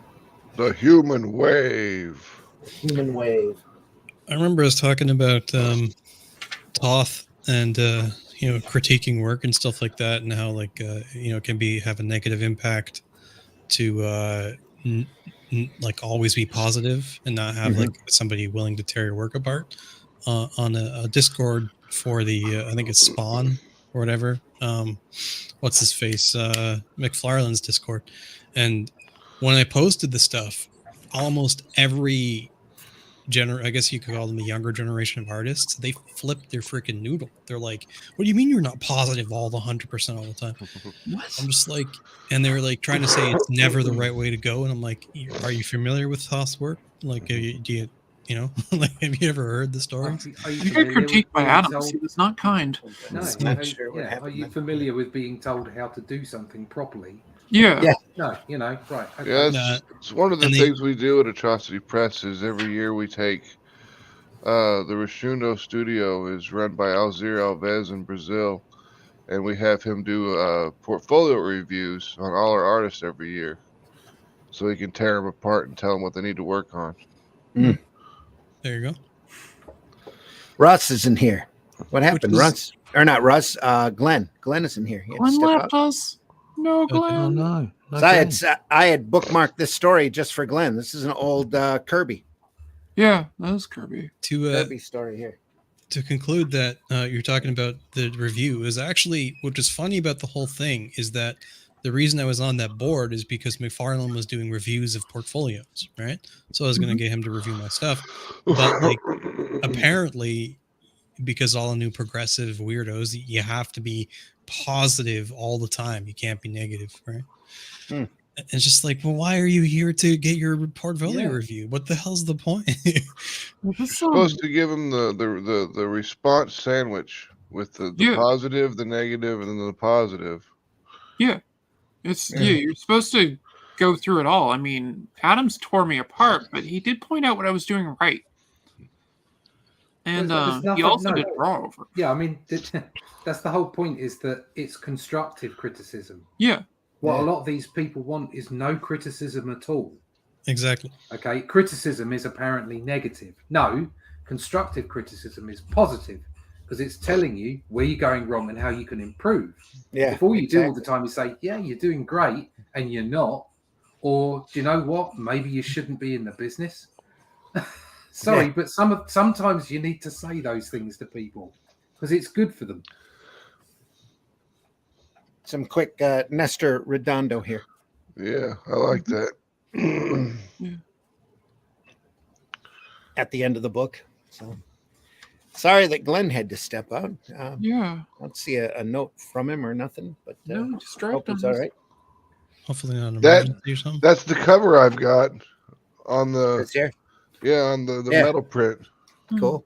The Human Wave. Human Wave. I remember us talking about Toth and critiquing work and stuff like that, and how it can have a negative impact to like always be positive and not have like somebody willing to tear your work apart. On a Discord for the I think it's Spawn or whatever. What's his face? McFarlane's Discord. And when I posted the stuff, almost every I guess you could call them a younger generation of artists, they flipped their freaking noodle. They're like, what do you mean you're not positive all the 100% all the time? What? I'm just like, and they're like trying to say it's never the right way to go. And I'm like, are you familiar with Toth's work? Like, do you like, have you ever heard the stories? Are you You got familiar with critiqued by being Adams. told- He was not kind. No, Not sure what are happened you there. familiar with being told how to do something properly? Yeah. Yeah. No, right. Okay. Yeah, it's one of the And they- things we do at Atrocity Press is every year we take the Rishundo studio is run by Alzir Alves in Brazil, and we have him do portfolio reviews on all our artists every year, so he can tear them apart and tell them what they need to work on. There you go. Russ isn't here. What happened, is- Russ? Or not Russ, Glenn. Glenn isn't here. He had to Glenn step left out. us. No, Oh Glenn. no. So I had bookmarked this story just for Glenn. This is an old Kirby Yeah, that was Kirby. Kirby story here. To conclude that you're talking about the review is actually, what is funny about the whole thing is that the reason I was on that board is because McFarlane was doing reviews of portfolios, right? So I was going to get him to review my stuff. But like, apparently, because all new progressive weirdos, you have to be positive all the time. You can't be negative, right? It's just like, well, why are you here to get your portfolio review? What the hell's the point? You're supposed to give them the response sandwich with the positive, the negative, and then the positive. Yeah. You're supposed to go through it all. I mean, Adams tore me apart, but he did point out what I was doing right. And he also did draw over. Yeah, I mean, that's the whole point, is that it's constructive criticism. Yeah. What a lot of these people want is no criticism at all. Exactly. Okay, criticism is apparently negative. No, constructive criticism is positive, because it's telling you where you're going wrong and how you can improve. Yeah. If all you do all the time is say, yeah, you're doing great, and you're not, or do you know what? Maybe you shouldn't be in the business. Sorry, but sometimes you need to say those things to people because it's good for them. Some quick Nestor Redondo here. Yeah, I like that. At the end of the book. So sorry that Glenn had to step out. Yeah. I don't see a note from him or nothing, but no, just dropped hope him. it's all right. Hopefully not an emergency or something. That's the cover I've got on the It's here. on the metal print. Cool.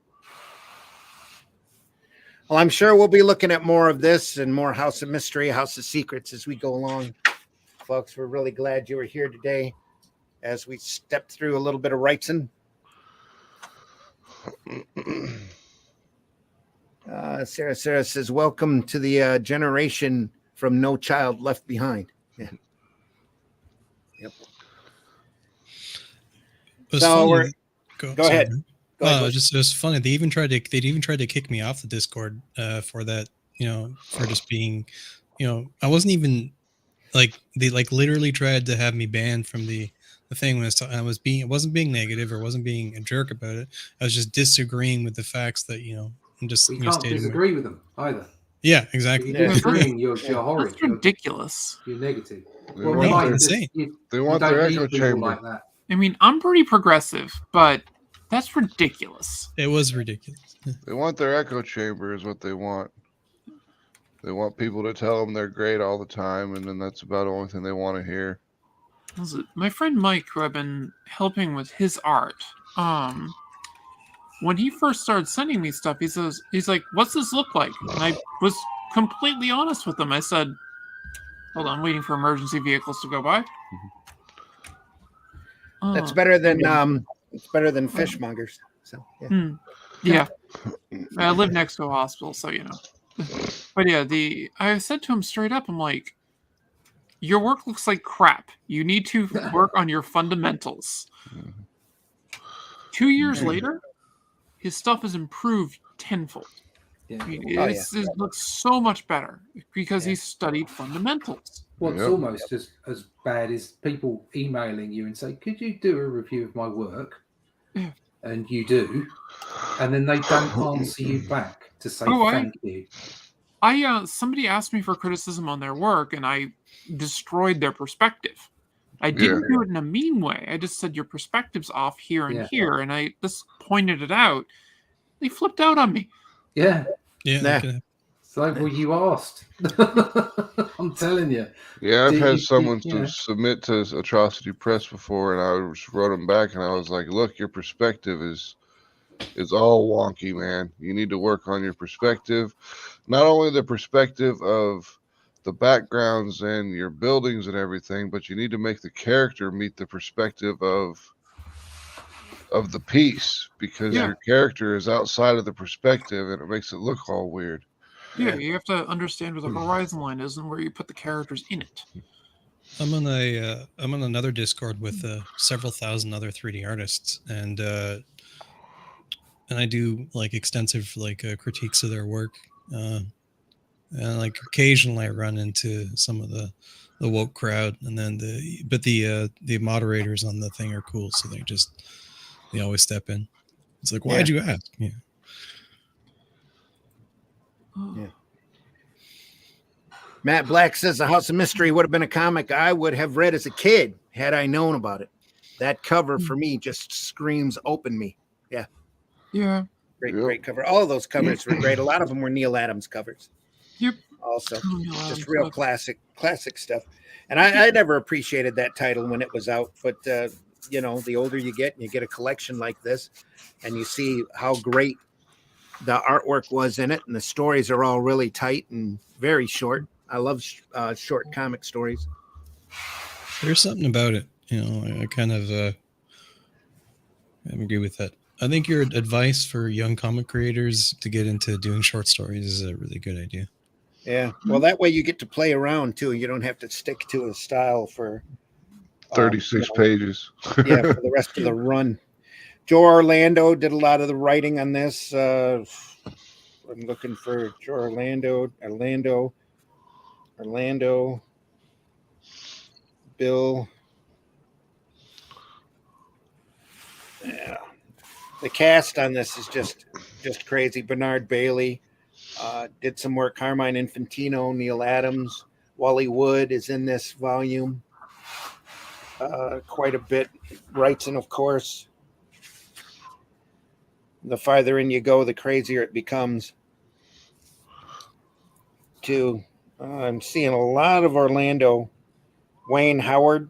Well, I'm sure we'll be looking at more of this and more House of Mystery, House of Secrets as we go along. Folks, we're really glad you were here today as we stepped through a little bit of Wrightson. Sarah says, welcome to the generation from No Child Left Behind. Yeah. Yep. So go ahead. Just it was funny. They even tried to kick me off the Discord for that, for just being, I wasn't even like, they like literally tried to have me banned from the thing when I wasn't being negative or wasn't being a jerk about it. I was just disagreeing with the facts that, I'm just, you can't disagree with them either. Yeah, exactly. If you're disagreeing, you're horrid. That's ridiculous. You're negative. Well, insane. They want their echo chamber. Like that. I mean, I'm pretty progressive, but that's ridiculous. It was ridiculous. They want their echo chamber is what they want. They want people to tell them they're great all the time, and then that's about the only thing they want to hear. My friend Mike, who I've been helping with his art, when he first started sending me stuff, he's like, what's this look like? And I was completely honest with him. I said, hold on, I'm waiting for emergency vehicles to go by. That's better than fishmongers. So yeah. I live next to a hospital, so But yeah, I said to him straight up, I'm like, your work looks like crap. You need to work on your fundamentals. 2 years later, his stuff has improved tenfold. Yeah. I mean, it looks so much better because he studied fundamentals. What's almost as bad is people emailing you and say, could you do a review of my work? Yeah. And you do. And then they don't answer you back to say thank you. Somebody asked me for criticism on their work, and I destroyed their perspective. I didn't do it in a mean way. I just said your perspective's off here and here, and I just pointed it out. They flipped out on me. Yeah. Yeah. It's like, well, you asked. I'm telling you. Yeah, I've had someone to submit to Atrocity Press before, and I just wrote them back, and I was like, look, your perspective is all wonky, man. You need to work on your perspective. Not only the perspective of the backgrounds and your buildings and everything, but you need to make the character meet the perspective of the piece, because your character is outside of the perspective and it makes it look all weird. Yeah, you have to understand where the horizon line is and where you put the characters in it. I'm on another Discord with several thousand other 3D artists, and I do like extensive critiques of their work. And like occasionally I run into some of the woke crowd, and then the moderators on the thing are cool, so they always step in. It's like, why'd you ask? Yeah. Oh. Matt Black says the House of Mystery would have been a comic I would have read as a kid had I known about it. That cover for me just screams open me. Yeah. Yeah. Great cover. All of those covers were great. A lot of them were Neil Adams covers. Yep. Also, Neil just Adams real books. classic stuff. And I never appreciated that title when it was out, but you know, the older you get and you get a collection like this and you see how great the artwork was in it, and the stories are all really tight and very short. I love short comic stories. There's something about it, you know. I kind of I agree with that. I think your advice for young comic creators to get into doing short stories is a really good idea. Yeah, well, that way you get to play around too. You don't have to stick to a style for 36 pages. Yeah, for the rest of the run. Joe Orlando did a lot of the writing on this. I'm looking for Joe Orlando, Bill. Yeah, the cast on this is just crazy. Bernard Bailey did some work. Carmine Infantino, Neil Adams, Wally Wood is in this volume. Quite a bit. Wrightson, of course. The farther in you go, the crazier it becomes. Too, I'm seeing a lot of Orlando. Wayne Howard.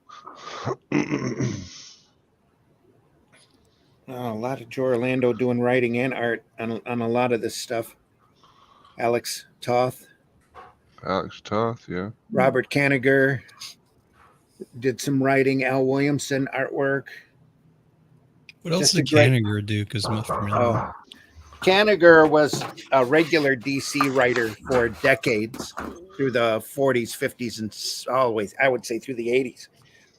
A lot of Joe Orlando doing writing and art on a lot of this stuff. Alex Toth. Yeah. Robert Kanigher did some writing. Al Williamson artwork. What else did Kanigher do? Because I'm not familiar. Kanigher was a regular DC writer for decades through the 40s, 50s, and always, I would say, through the 80s.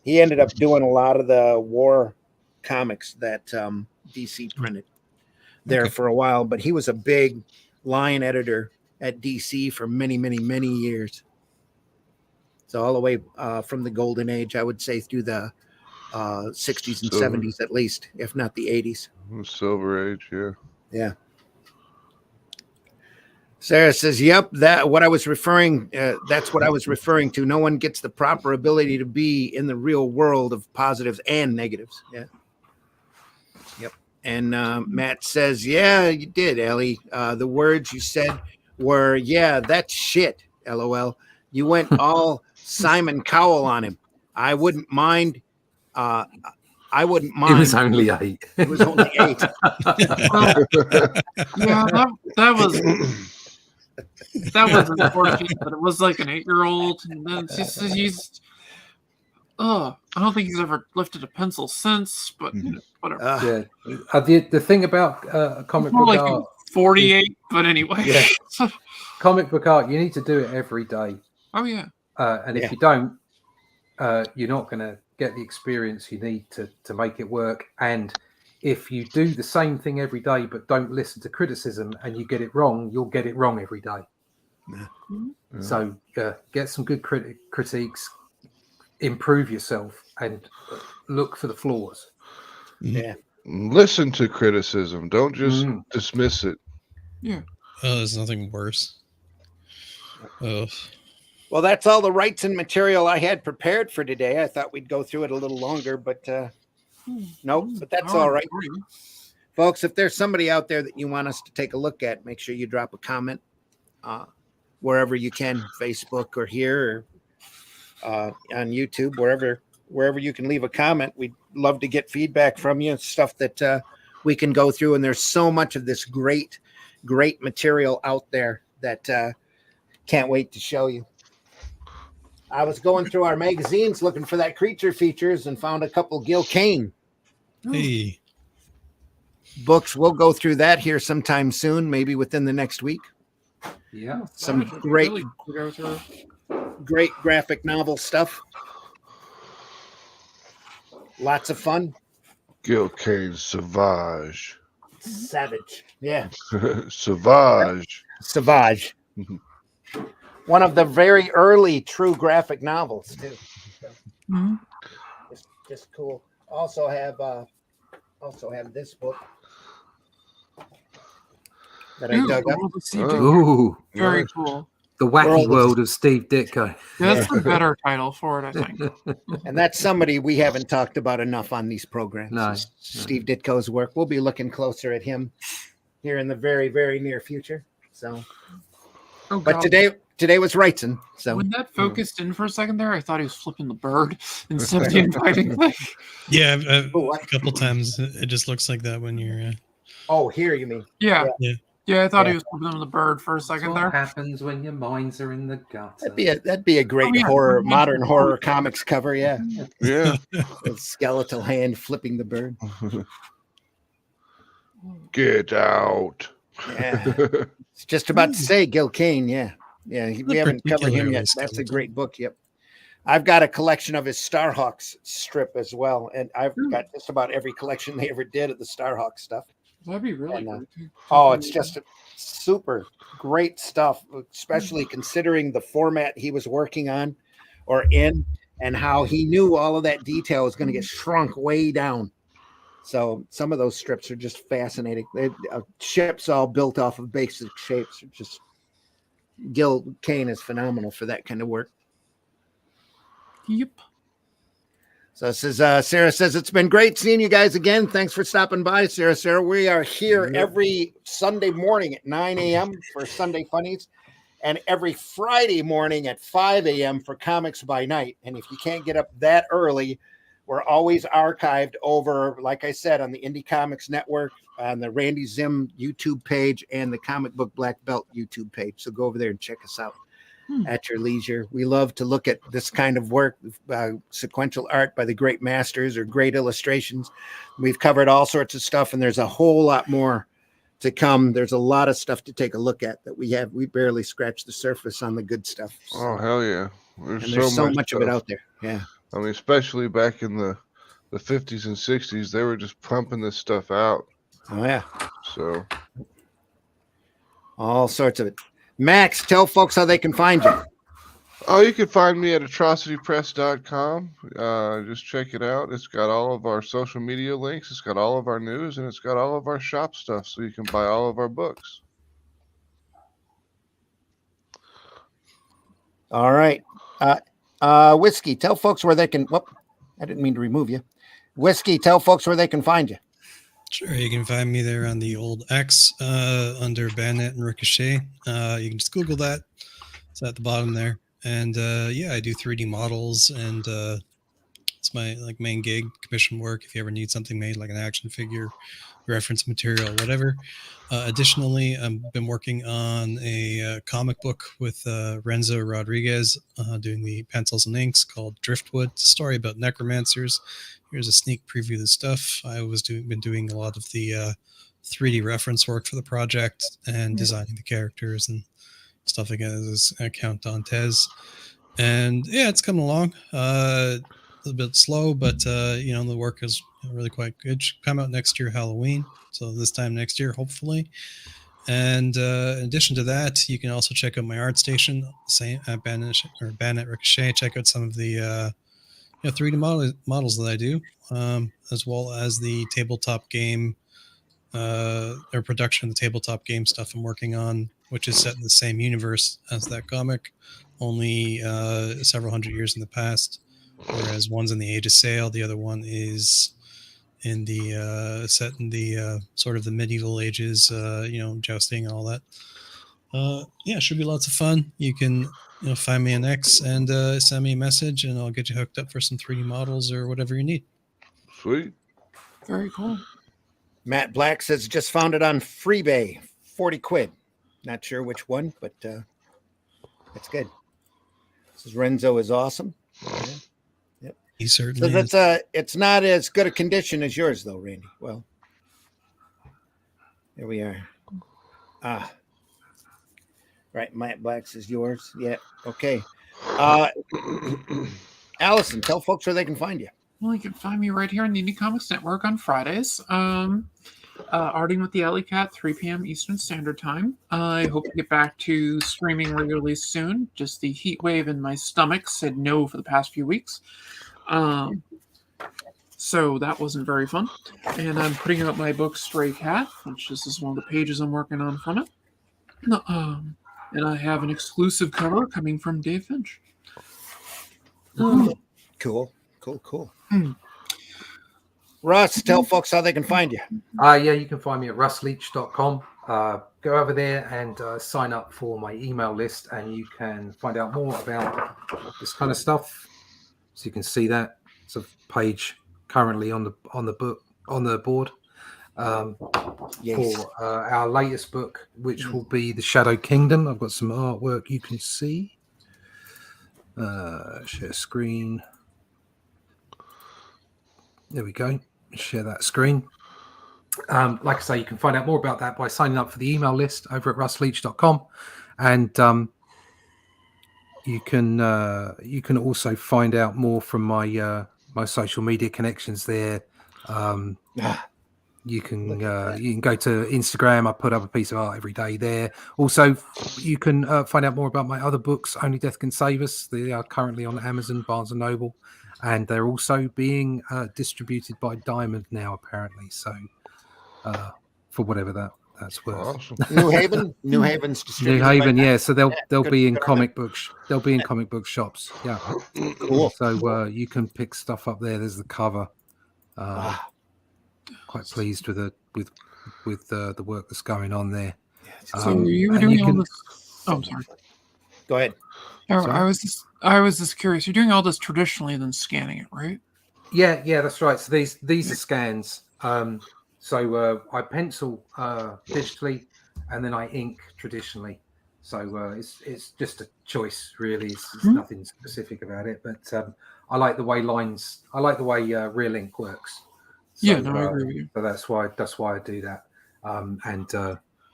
He ended up doing a lot of the war comics that DC printed there for a while, but he was a big line editor at DC for many, many, many years. So all the way from the golden age, I would say, through the 60s and 70s at least, if not the 80s. Silver Age, yeah. Yeah. Sarah says, yep, that's what I was referring to. No one gets the proper ability to be in the real world of positives and negatives. Yeah. Yep. And Matt says, yeah, you did, Ellie. The words you said were, yeah, that's shit, LOL. You went all Simon Cowell on him. I wouldn't mind. It was only 8. It was only 8. Yeah, that was unfortunate, but it was like an 8-year-old, and then he's I don't think he's ever lifted a pencil since, but whatever. Yeah, the thing about comic book like art, 48, but anyway. Yeah. Comic book art, you need to do it every day. Oh yeah. And if you don't, you're not going to get the experience you need to make it work. And if you do the same thing every day but don't listen to criticism and you get it wrong, you'll get it wrong every day. Yeah. So get some good critiques, improve yourself, and look for the flaws. Yeah. Listen to criticism. Don't just dismiss it. Yeah. There's nothing worse. Well, that's all the Wrightson material I had prepared for today. I thought we'd go through it a little longer, but nope, but that's all right. Folks, if there's somebody out there that you want us to take a look at, make sure you drop a comment wherever you can, Facebook or here or on YouTube, wherever you can leave a comment. We'd love to get feedback from you, stuff that we can go through. And there's so much of this great material out there that can't wait to show you. I was going through our magazines looking for that creature features and found a couple Gil Kane books. We'll go through that here sometime soon, maybe within the next week. Yeah. Some great graphic novel stuff. Lots of fun. Gil Kane Savage. Savage. Yeah. Savage. one of the very early true graphic novels too. So, Mhm. just cool. Also have this book that I Ooh, dug the up. World of Steve Oh. Ditko. Ooh, Very Nice. cool. the wacky World of- world of Steve Ditko. That's Yeah. the better title for it, I think. And that's somebody we haven't talked about enough on these programs. No, is Steve Ditko's work. We'll be looking closer at him here in the very, very near future. So, Oh, but God. today was Wrightson. So When that focused in for a second there, I thought he was flipping the bird instead of the inviting thing. Yeah, Oh, what? a couple times it just looks like that when you're. Oh, here you mean? Yeah. Yeah. Yeah, I thought Yeah. he was flipping the bird for a That's second what there. happens when your minds are in the gutter. That'd be a great Oh, yeah. horror, Mine's modern the horror bird. comics cover. Yeah, Yeah. a skeletal hand flipping the bird. Get out. Yeah, it's just about to say Gil Kane. Yeah, we haven't covered him yet. Particularly That's a skeletal. great book. Yep. I've got a collection of his Starhawks strip as well, and I've got just about every collection they ever did of the Starhawk stuff. That'd be really And, good. Oh, it's just super great stuff, especially considering the format he was working on or in, and how he knew all of that detail was going to get shrunk way down. So some of those strips are just fascinating. Ships all built off of basic shapes. Just Gil Kane is phenomenal for that kind of work. Yep. So this is Sarah says it's been great seeing you guys again. Thanks for stopping by, Sarah. We are here every Sunday morning at 9 a.m. for Sunday Funnies, and every Friday morning at 5 a.m. for Comics by Night. And if you can't get up that early, we're always archived over, like I said, on the Indie Comics Network, on the Randy Zim YouTube page, and the Comic Book Black Belt YouTube page. So go over there and check us out at your leisure. We love to look at this kind of work, sequential art by the great masters or great illustrations. We've covered all sorts of stuff, and there's a whole lot more to come. There's a lot of stuff to take a look at that we barely scratched the surface on the good stuff. Oh, hell yeah. And there's so much of it out there. Yeah. I mean, especially back in the 50s and 60s, they were just pumping this stuff out. Oh, yeah. So, all sorts of it. Max, tell folks how they can find you. oh, you can find me at atrocitypress.com. Just check it out. It's got all of our social media links. It's got all of our news, and it's got all of our shop stuff, so you can buy all of our books. All right. Whiskey, tell folks where they can. Whoop, I didn't mean to remove you. Whiskey, tell folks where they can find you. Sure, you can find me there on the old X under Bayonet and Ricochet. You can just Google that. It's at the bottom there. And yeah, I do 3D models, and it's my main gig, commission work. If you ever need something made, like an action figure, reference material, whatever. Additionally, I've been working on a comic book with Renzo Rodriguez, doing the pencils and inks, called Driftwood. It's a story about necromancers. Here's a sneak preview of the stuff. I was been doing a lot of the 3D reference work for the project and designing the characters and stuff like that. As Count Dantes, and yeah, it's coming along. A little bit slow, but the work is really quite good. Should come out next year, Halloween. So this time next year, hopefully. And in addition to that, you can also check out my art station, same at Bayonet Ricochet. Check out some of the 3D models that I do, as well as the tabletop game or production of the tabletop game stuff I'm working on, which is set in the same universe as that comic, only several hundred years in the past. Whereas one's in the Age of Sail, the other one is in the set in the sort of the medieval ages, jousting and all that. Yeah, it should be lots of fun. You can find me on X and send me a message, and I'll get you hooked up for some 3D models or whatever you need. Sweet. Very cool. Matt Black says just found it on Freebay, 40 quid. Not sure which one, but that's good. Says Renzo is awesome. Yeah. Yep. He certainly So is. it's not as good a condition as yours though, Randy. Well, there we are. Right, Matt Black's is yours. Yeah, okay. Allison, tell folks where they can find you. Well, you can find me right here on the Indie Comics Network on Fridays. arting with the Alley Cat, 3 p.m. Eastern Standard Time. I hope to get back to streaming regularly soon. Just the heat wave in my stomach said no for the past few weeks. So that wasn't very fun. And I'm putting out my book, Stray Cat, which this is one of the pages I'm working on from it. And I have an exclusive cover coming from Dave Finch. Cool. Russ, tell folks how they can find you. Yeah, you can find me at russleach.com. Go over there and sign up for my email list, and you can find out more about this kind of stuff. So you can see that. It's a page currently on the board for our latest book, which will be The Shadow Kingdom. I've got some artwork you can see. Share screen. There we go. Share that screen. Like I say, you can find out more about that by signing up for the email list over at russleach.com, and you can also find out more from my my social media connections there. You can go to Instagram. I put up a piece of art every day there. Also, you can find out more about my other books, Only Death Can Save Us. They are currently on Amazon, Barnes & Noble, and they're also being distributed by Diamond now, apparently. So, for whatever that's worth. Awesome. New Haven's distributed. New Haven, yeah. So they'll good- be in good on comic books. They'll be in comic book shops. Yeah. Cool. So you can pick stuff up there. There's the cover. Quite pleased with the work that's going on there. So you were doing all this. Oh, I'm sorry. Go ahead. I was just curious. You're doing all this traditionally, then scanning it, right? Yeah, that's right. So these are scans. So I pencil digitally, and then I ink traditionally. So it's just a choice, really. It's nothing specific about it, but I like the way real ink works. So, I agree with you. So that's why I do that, and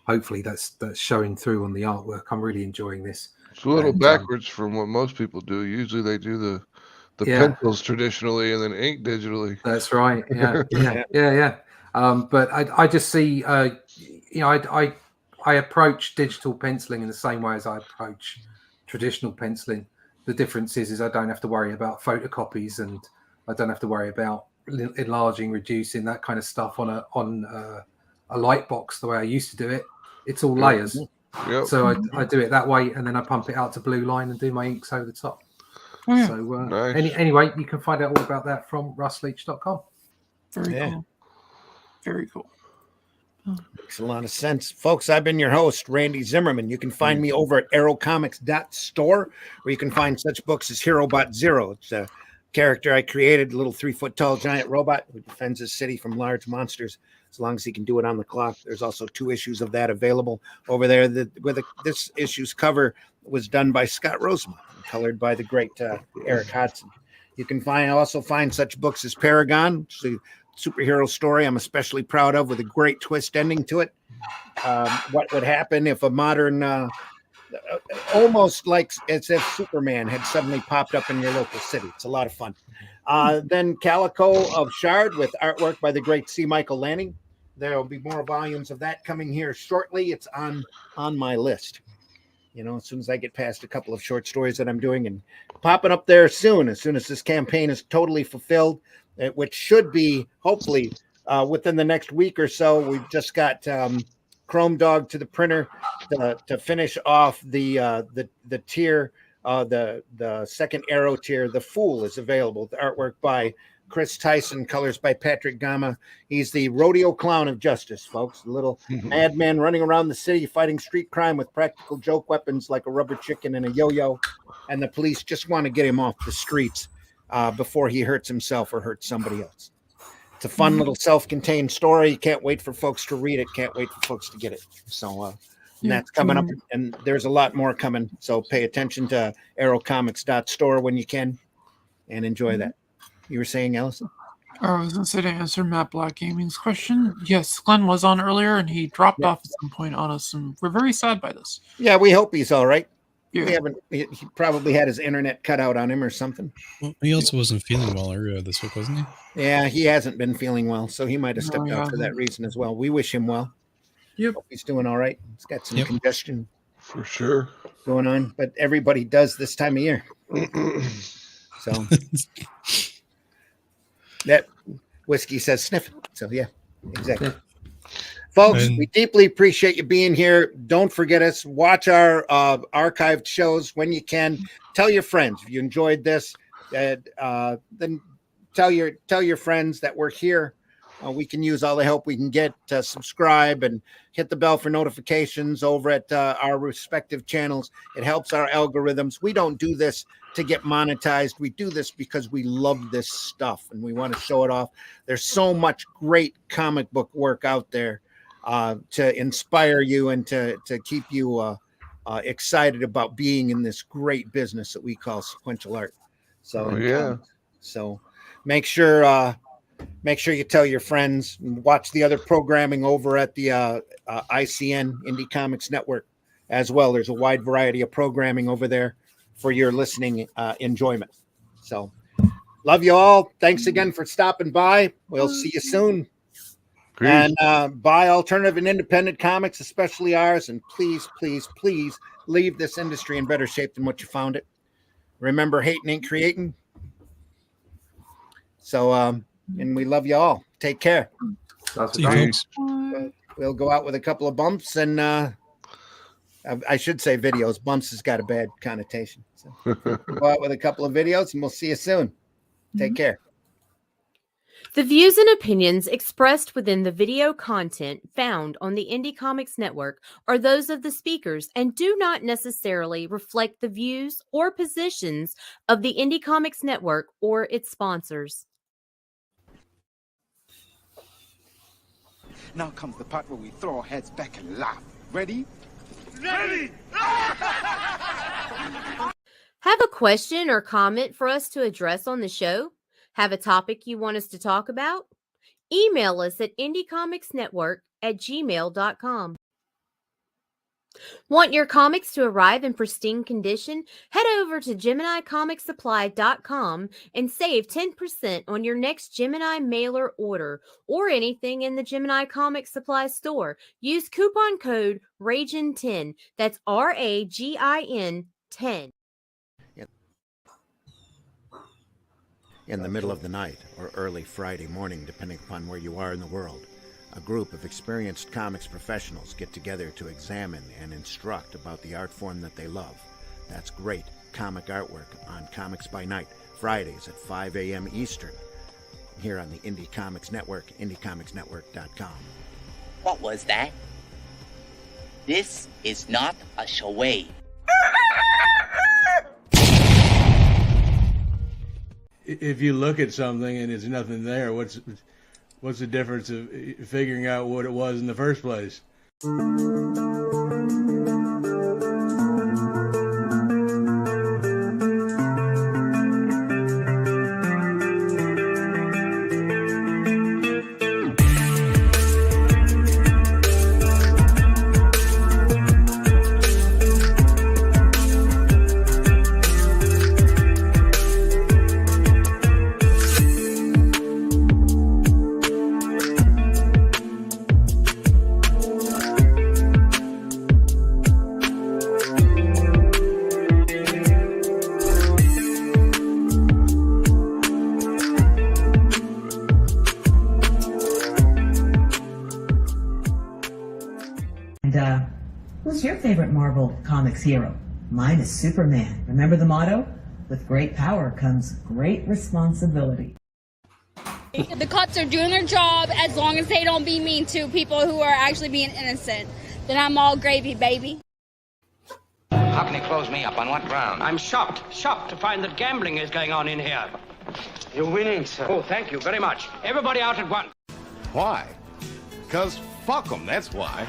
hopefully that's showing through on the artwork. I'm really enjoying this. It's a little backwards from what most people do. Usually they do the pencils traditionally and then ink digitally. That's right. Yeah. But I just see, I approach digital penciling in the same way as I approach traditional penciling. The difference is I don't have to worry about photocopies, and I don't have to worry about enlarging, reducing, that kind of stuff on a light box the way I used to do it. It's all layers. Yep. So I do it that way, and then I pump it out to blue line and do my inks over the top. Oh, yeah. So Nice. anyway, you can find out all about that from russleach.com. Very cool. Very cool. Makes a lot of sense. Folks, I've been your host, Randy Zimmerman. You can find me over at aerocomics.store, where you can find such books as HeroBot Zero. It's a character I created, a little 3-foot-tall giant robot who defends his city from large monsters as long as he can do it on the clock. There's also 2 issues of that available over there. This issue's cover was done by Scott Rosemont, colored by the great Eric Hodson. You can also find such books as Paragon, which is a superhero story I'm especially proud of, with a great twist ending to it. What would happen if a modern, almost like as if Superman had suddenly popped up in your local city. It's a lot of fun. Then Calico of Shard with artwork by the great C. Michael Lanning. There will be more volumes of that coming here shortly. It's on my list. As soon as I get past a couple of short stories that I'm doing, and popping up there soon as this campaign is totally fulfilled, which should be hopefully within the next week or so. We've just got Chrome Dog to the printer to finish off the tier, the second Arrow tier. The Fool is available. The artwork by Chris Tyson, colors by Patrick Gama. He's the rodeo clown of justice, folks. A little madman running around the city fighting street crime with practical joke weapons like a rubber chicken and a yo-yo. And the police just want to get him off the streets before he hurts himself or hurts somebody else. It's a fun little self-contained story. Can't wait for folks to read it. Can't wait for folks to get it. So and that's coming up, and there's a lot more coming. So pay attention to aerocomics.store when you can and enjoy that. You were saying, Allison? I was going to say, to answer Matt Black Gaming's question, yes, Glenn was on earlier, and he dropped off at some point on us, and we're very sad by this. Yeah, we hope he's all right. Yeah. He probably had his internet cut out on him or something. Well, he also wasn't feeling well earlier this week, wasn't he? Yeah, he hasn't been feeling well, so he might have stepped No, out for that reason as well. We wish him well. Yep. Hope he's doing all right. He's got some Yep. congestion For sure. going on, but everybody does this time of year. So that whiskey says sniff. So yeah, exactly. Folks, And- we deeply appreciate you being here. Don't forget us. Watch our archived shows when you can. Tell your friends if you enjoyed this. Then tell your friends that we're here. We can use all the help we can get. Subscribe and hit the bell for notifications over at our respective channels. It helps our algorithms. We don't do this to get monetized. We do this because we love this stuff and we want to show it off. There's so much great comic book work out there to inspire you and to keep you excited about being in this great business that we call sequential art. So so make sure you tell your friends and watch the other programming over at the ICN Indie Comics Network as well. There's a wide variety of programming over there for your listening enjoyment. So love you all. Thanks again for stopping by. We'll see you soon. Peace. And buy alternative and independent comics, especially ours. And please, please, please leave this industry in better shape than what you found it. Remember, hating ain't creating. So, and we love you all. Take care. That's See you, great. folks. We'll go out with a couple of bumps and I should say videos. Bumps has got a bad connotation. So we'll go out with a couple of videos and we'll see you soon. Take care. The views and opinions expressed within the video content found on the Indie Comics Network are those of the speakers and do not necessarily reflect the views or positions of the Indie Comics Network or its sponsors. Now comes the part where we throw our heads back and laugh. Ready? Have a question or comment for us to address on the show? Have a topic you want us to talk about? Email us at indiecomicsnetwork@gmail.com. Want your comics to arrive in pristine condition? Head over to GeminiComicSupply.com and save 10% on your next Gemini mailer order or anything in the Gemini Comic Supply store. Use coupon code RAGIN10. That's RAGIN 10. In the middle of the night or early Friday morning, depending upon where you are in the world, a group of experienced comics professionals get together to examine and instruct about the art form that they love. That's great comic artwork on Comics by Night, Fridays at 5 a.m. Eastern, here on the Indie Comics Network, indiecomicsnetwork.com. What was that? This is not a charade. If you look at something and there's nothing there, what's the difference of figuring out what it was in the first place? Who's your favorite Marvel Comics hero? Mine is Superman. Remember the motto? With great power comes great responsibility. The cops are doing their job as long as they don't be mean to people who are actually being innocent. Then I'm all gravy, baby. How can you close me up? On what ground? I'm shocked to find that gambling is going on in here. You're winning, sir. Oh, thank you very much. Everybody out at once. Why? Because fuck them, that's why.